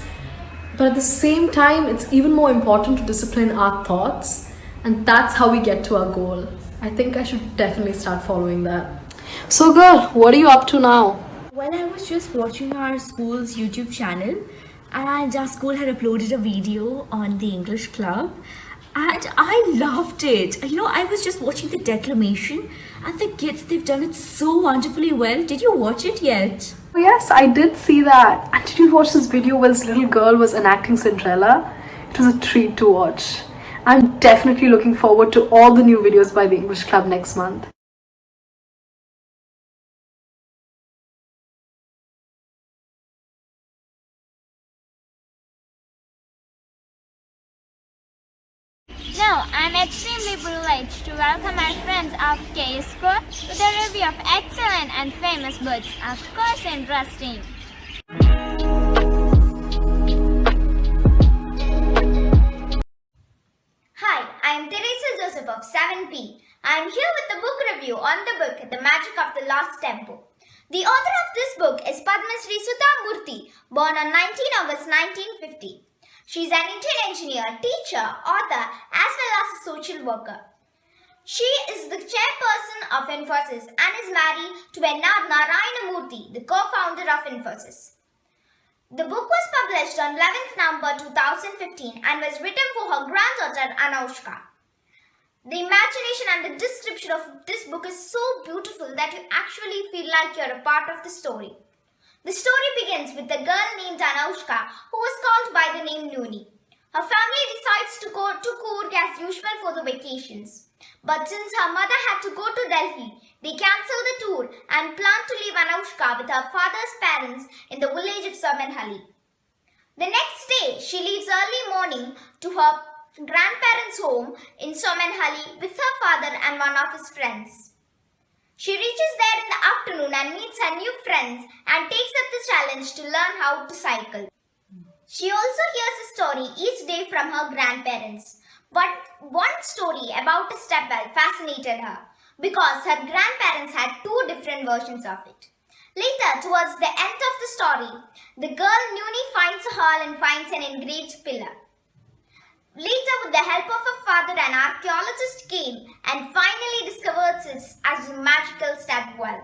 but at the same time, it's even more important to discipline our thoughts, and that's how we get to our goal. I think I should definitely start following that. So, girl, what are you up to now? Well, I was just watching our school's YouTube channel, and our school had uploaded a video on the English club, and I loved it. I was just watching the declamation, and the kids, they've done it so wonderfully well. Did you watch it yet? Oh, yes, I did see that. And did you watch this video where this little girl was enacting Cinderella? It was a treat to watch. I'm definitely looking forward to all the new videos by the English Club next month. Now, I'm extremely privileged to welcome my friends of KS School with a review of excellent and famous books. Of course, interesting. Hi, I am Teresa Joseph of 7P. I am here with a book review on the book The Magic of the Lost Temple. The author of this book is Padmasri Sudha Murthy, born on 19 August 1950. She is an Indian engineer, teacher, author, as well as a social worker. She is the chairperson of Infosys and is married to Bernard Narayana Murthy, the co-founder of Infosys. The book was published on 11th November 2015 and was written for her granddaughter Anushka. The imagination and the description of this book is so beautiful that you actually feel like you're a part of the story. The story begins with a girl named Anushka who was called by the name Nooni. Her family decides to go to Coorg as usual for the vacations. But since her mother had to go to Delhi, they cancel the tour and plan to leave Anushka with her father's parents in the village of Somenhalli. The next day, she leaves early morning to her grandparents' home in Somenhalli with her father and one of his friends. She reaches there in the afternoon and meets her new friends and takes up the challenge to learn how to cycle. She also hears a story each day from her grandparents. But one story about a stepwell fascinated her because her grandparents had two different versions of it. Later, towards the end of the story, the girl Nuni finds a hall and finds an engraved pillar. Later, with the help of her father, an archaeologist came and finally discovered it as a magical stepwell.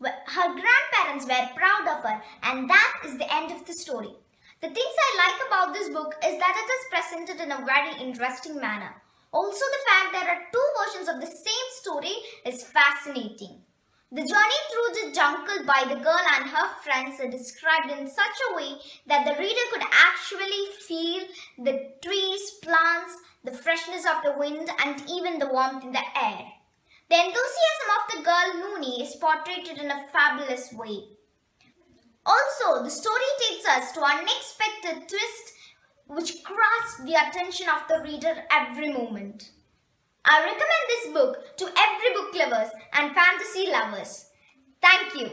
Her grandparents were proud of her, and that is the end of the story. The things I like about this book is that it is presented in a very interesting manner. Also, the fact there are two versions of the same story is fascinating. The journey through the jungle by the girl and her friends are described in such a way that the reader could actually feel the trees, plants, the freshness of the wind, and even the warmth in the air. The enthusiasm of the girl Nooni is portrayed in a fabulous way. Also, the story takes us to an unexpected twist which grasps the attention of the reader every moment. I recommend this book to every book lovers and fantasy lovers. Thank you.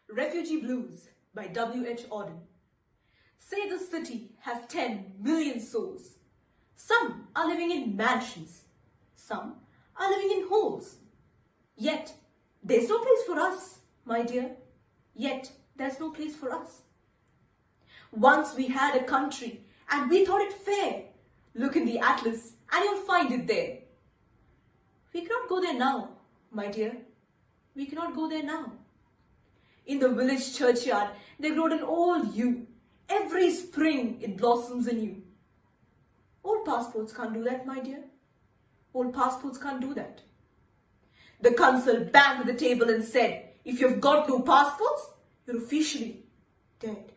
Refugee Blues by W.H. Auden. Say the city has 10 million souls. Some are living in mansions. Some are living in holes. Yet, there's no place for us, my dear. Yet, there's no place for us. Once we had a country and we thought it fair. Look in the atlas and you'll find it there. We cannot go there now, my dear. We cannot go there now. In the village churchyard, there growed an old yew. Every spring it blossoms anew. Old passports can't do that, my dear. Old passports can't do that. The consul banged the table and said, if you've got no passports, you're officially dead.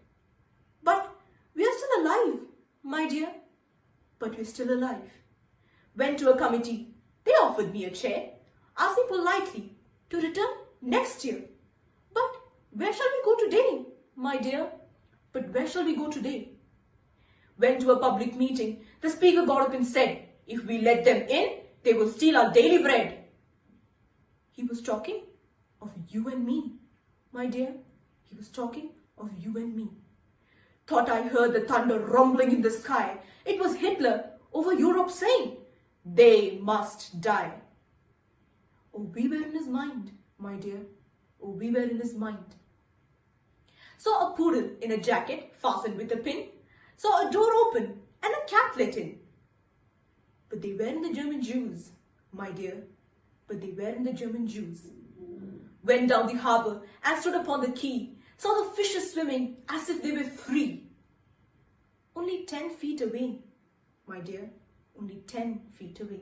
But we are still alive, my dear. But we're still alive. Went to a committee. They offered me a chair, asked me politely to return next year. But where shall we go today, my dear? But where shall we go today? Went to a public meeting. The speaker got up and said, if we let them in, they will steal our daily bread. He was talking of you and me, my dear. He was talking of you and me. Thought I heard the thunder rumbling in the sky. It was Hitler over Europe saying, they must die. Oh, we were in his mind, my dear. Oh, we were in his mind. Saw a poodle in a jacket fastened with a pin. Saw a door open and a cat let in. But they weren't the German Jews, my dear. But they weren't the German Jews. Went down the harbour and stood upon the quay. Saw the fishes swimming as if they were free. Only 10 feet away, my dear. Only 10 feet away.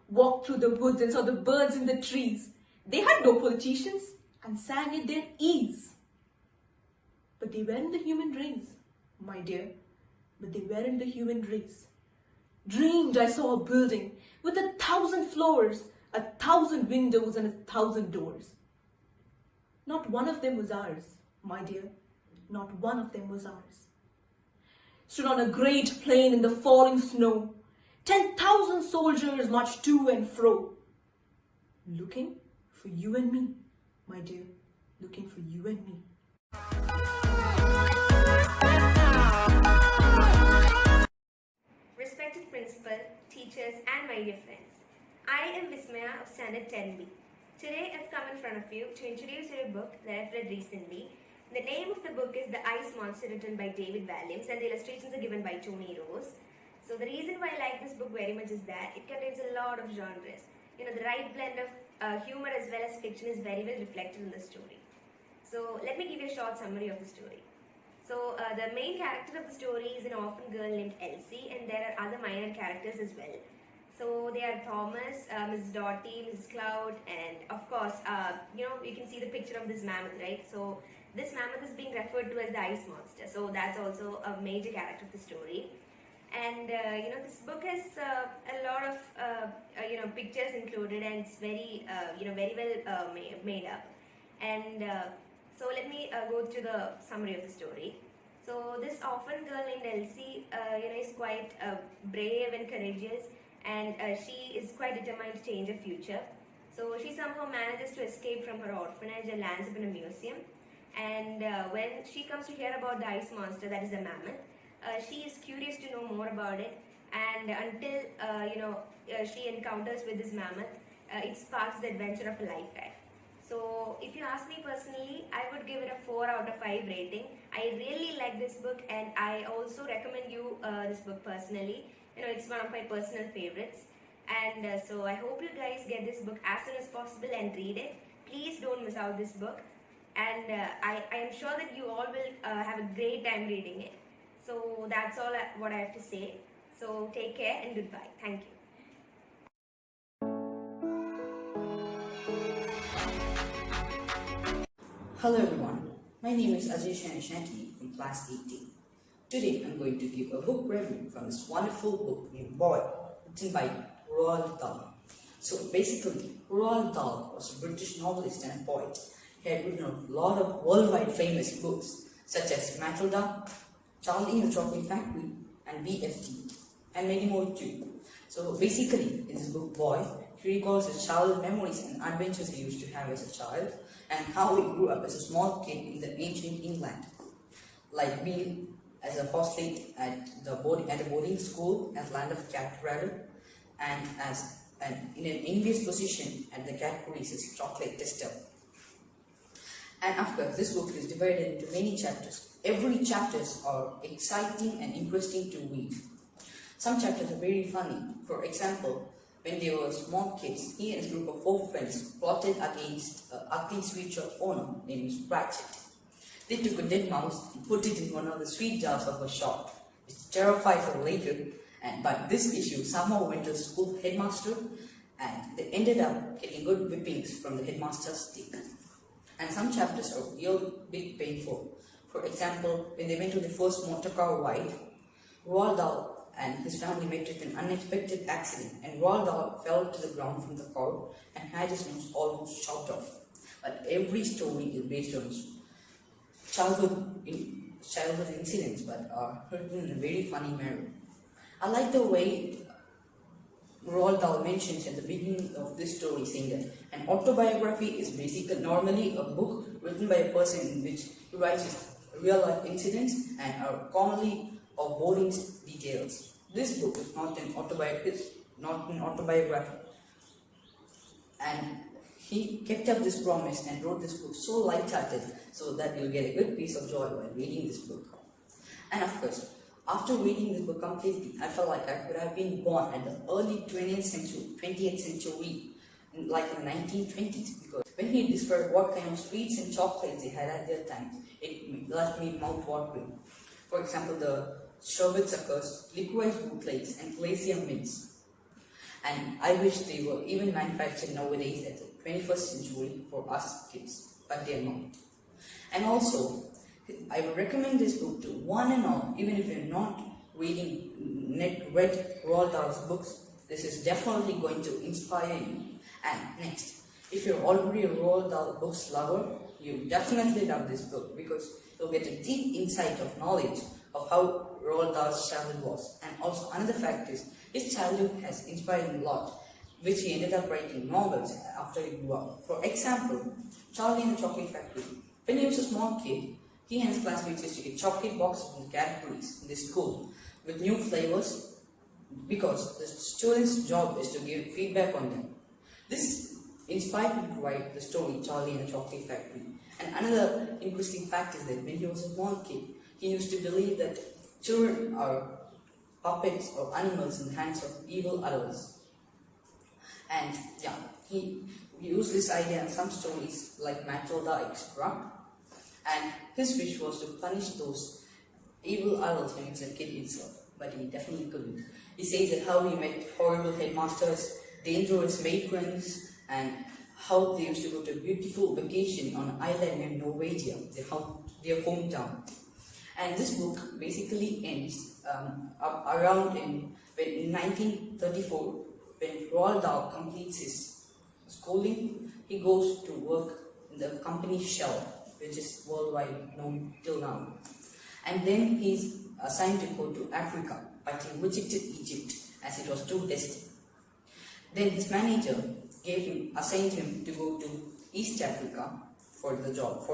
Walked through the woods and saw the birds in the trees. They had no politicians and sang at their ease. But they weren't the human race, my dear. But they weren't the human race. Dreamed I saw a building with 1,000 floors, 1,000 windows and 1,000 doors. Not one of them was ours, my dear. Not one of them was ours. Stood on a great plain in the falling snow. 10,000 soldiers marched to and fro. Looking for you and me, my dear. Looking for you and me. Respected principal, teachers and my dear friends, I am Vismaya of Standard 10B. Today I've come in front of you to introduce you to a book that I've read recently. The name of the book is The Ice Monster, written by David Walliams, and the illustrations are given by Tony Rose. So the reason why I like this book very much is that it contains a lot of genres. The right blend of humor as well as fiction is very well reflected in the story. So let me give you a short summary of the story. So the main character of the story is an orphan girl named Elsie, and there are other minor characters as well. So they are Thomas, Mrs. Doughty, Mrs. Cloud, and of course, you can see the picture of this mammoth, right? So this mammoth is being referred to as the Ice Monster. So that's also a major character of the story. And this book has a lot of pictures included, and it's very very well made up. And so let me go to the summary of the story. So this orphan girl named Elsie, is quite brave and courageous, and she is quite determined to change her future. So she somehow manages to escape from her orphanage and lands up in a museum. And when she comes to hear about the ice monster, that is the mammoth, she is curious to know more about it. And until she encounters with this mammoth, it sparks the adventure of a lifetime. So if you ask me personally, I would give it a 4 out of 5 rating. I really like this book, and I also recommend you this book personally. It's one of my personal favorites. And so I hope you guys get this book as soon as possible and read it. Please don't miss out this book. And I am sure that you all will have a great time reading it. So that's all what I have to say. So take care and goodbye. Thank you. Hello everyone, my name is Ajay Shanti from class 18. Today I'm going to give a book review from this wonderful book named Boy, written by Roald Dahl. So basically, Roald Dahl was a British novelist and poet. He had written a lot of worldwide famous books such as Matilda, Charlie and the Chocolate Factory, and BFG, and many more too. So basically, in this book Boy, he recalls his childhood memories and adventures he used to have as a child, and how he grew up as a small kid in the ancient England, like being as a hostage at a boarding school at Land of Cat Rattle, and in an envious position at the Cadbury's chocolate tester. And of course, this book is divided into many chapters. Every chapters are exciting and interesting to read. Some chapters are very funny. For example, when they were small kids, he and his group of 4 friends plotted against an ugly sweet shop owner named Ratchet. They took a dead mouse and put it in one of the sweet jars of the shop, which terrified her later. But this issue somehow went to the school headmaster, and they ended up getting good whippings from the headmaster's stick. And some chapters are real bit painful. For example, when they went to the first motor car ride, Roald Dahl and his family met with an unexpected accident, and Roald Dahl fell to the ground from the car and had his nose almost chopped off. But every story is based on childhood incidents, but are written in a very funny manner. I like the way Roald Dahl mentions at the beginning of this story, saying that an autobiography is basically normally a book written by a person in which he writes his real life incidents and are commonly of boring details. This book is not an autobiography, and he kept up this promise and wrote this book so light-hearted so that you'll get a good piece of joy while reading this book. And of course, after reading this book completely, I felt like I could have been born at the early 20th century, like in the 1920s, because when he described what kind of sweets and chocolates they had at their time, it left me mouth-watering. For example, the sherbet suckers, liquid bootlegs, and glacier mints. And I wish they were even manufactured nowadays at the 21st century for us kids, but they're not. And also, I would recommend this book to one and all, even if you're not read Roald Dahl's books. This is definitely going to inspire you. And next, if you're already a Roald Dahl books lover, you definitely love this book because you'll get a deep insight of knowledge of how Roald Dahl's childhood was. And also another fact is, his childhood has inspired him a lot, which he ended up writing novels after he grew up. For example, Charlie and the Chocolate Factory. When he was a small kid, he and his classmates used to get chocolate boxes from the Cadbury's in the school with new flavors because the student's job is to give feedback on them. This inspired him to write the story Charlie and the Chocolate Factory. And another interesting fact is that when he was a small kid, he used to believe that children are puppets or animals in the hands of evil adults. And yeah, he used this idea in some stories like Matilda, etc. And his wish was to punish those evil adults when he was a kid himself, but he definitely couldn't. He says that how he met horrible headmasters, dangerous matrons, and how they used to go to a beautiful vacation on an island named Norwegia, their hometown. And this book basically ends around in 1934, when Roald Dahl completes his schooling. He goes to work in the company Shell, which is worldwide known till now. And then he's assigned to go to Africa, but he rejected Egypt as it was too distant. Then his manager assigned him to go to East Africa for a job.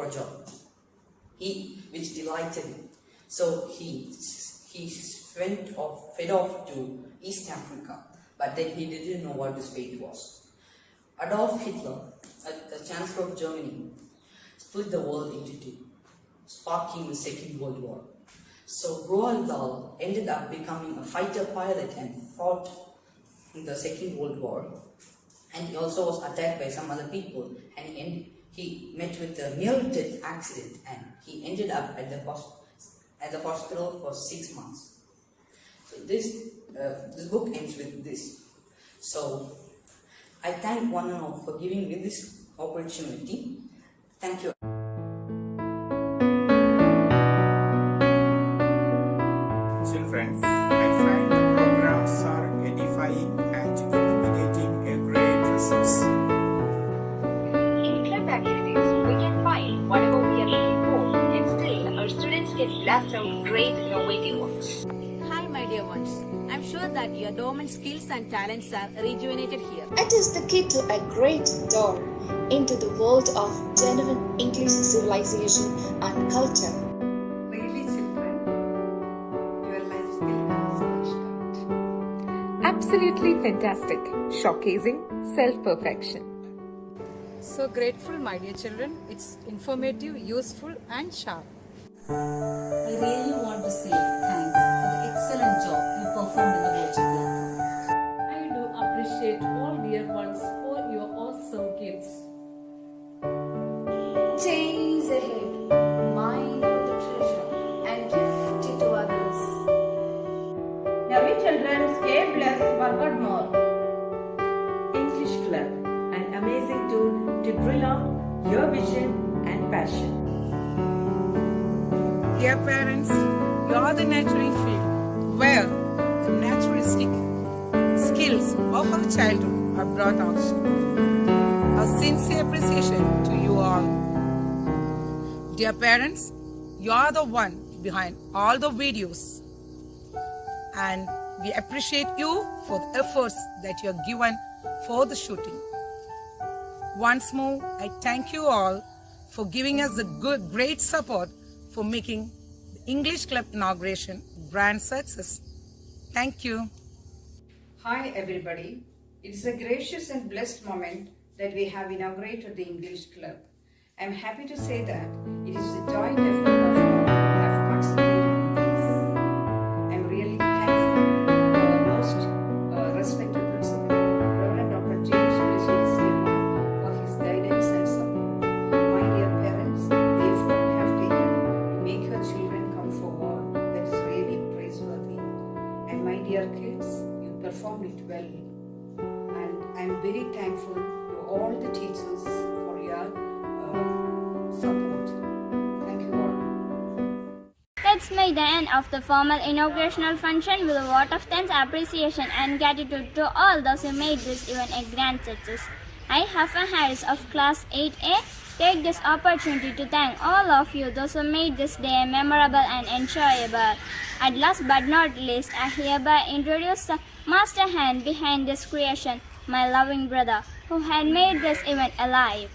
Which delighted him. So he fed off to East Africa, but then he didn't know what his fate was. Adolf Hitler, the Chancellor of Germany, split the world into two, sparking the Second World War. So Roald Dahl ended up becoming a fighter pilot and fought in the Second World War. And he also was attacked by some other people, and he met with a near-death accident, and he ended up at the hospital for 6 months. So this book ends with this. So I thank one and all for giving me this opportunity. Thank you. Children, I find the programs are edifying and illuminating a great results. In club activities, we can find whatever we are looking for, and still our students get blast out great innovative works. Hi, my dear ones. I'm sure that your dormant skills and talents are rejuvenated here. It is the key to a great door into the world of genuine English civilization and culture. Really, children, your life skill has much out. Absolutely fantastic, showcasing self-perfection. So grateful, my dear children. It's informative, useful and sharp. I really want to say thanks for the excellent job you performed in the virtual platform. I do appreciate all dear ones for your awesome gifts. Change ahead, mind over the treasure and gift it to others. Dear children, stay blessed, work out more. English Club, an amazing tool to drill out your vision and passion. Dear parents, you are the nurturing field where the naturalistic skills of our childhood are brought out. A sincere appreciation to you all. Dear parents, you are the one behind all the videos, and we appreciate you for the efforts that you have given for the shooting. Once more, I thank you all for giving us the great support for making the English Club inauguration a grand success. Thank you. Hi everybody. It is a gracious and blessed moment that we have inaugurated the English Club. I am happy to say that it is a joint effort of all who have participated in this. I am really thankful to our most respected principal, Reverend Dr. James Silva, for his guidance and support. My dear parents, the effort you have taken to make your children come forward, that is really praiseworthy. And my dear kids, you performed it well. And I am very thankful to all the teachers for your support. Thank you all. Let's make the end of the formal inaugurational function with a vote of thanks, appreciation and gratitude to all those who made this event a grand success. I, Hafa Harris of Class 8A, take this opportunity to thank all of you, those who made this day memorable and enjoyable. And last but not least, I hereby introduce the master hand behind this creation, my loving brother, who had made this event alive.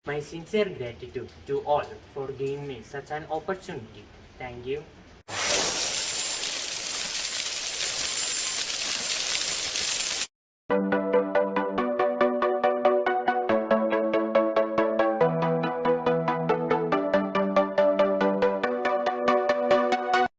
My sincere gratitude to all for giving me such an opportunity. Thank you.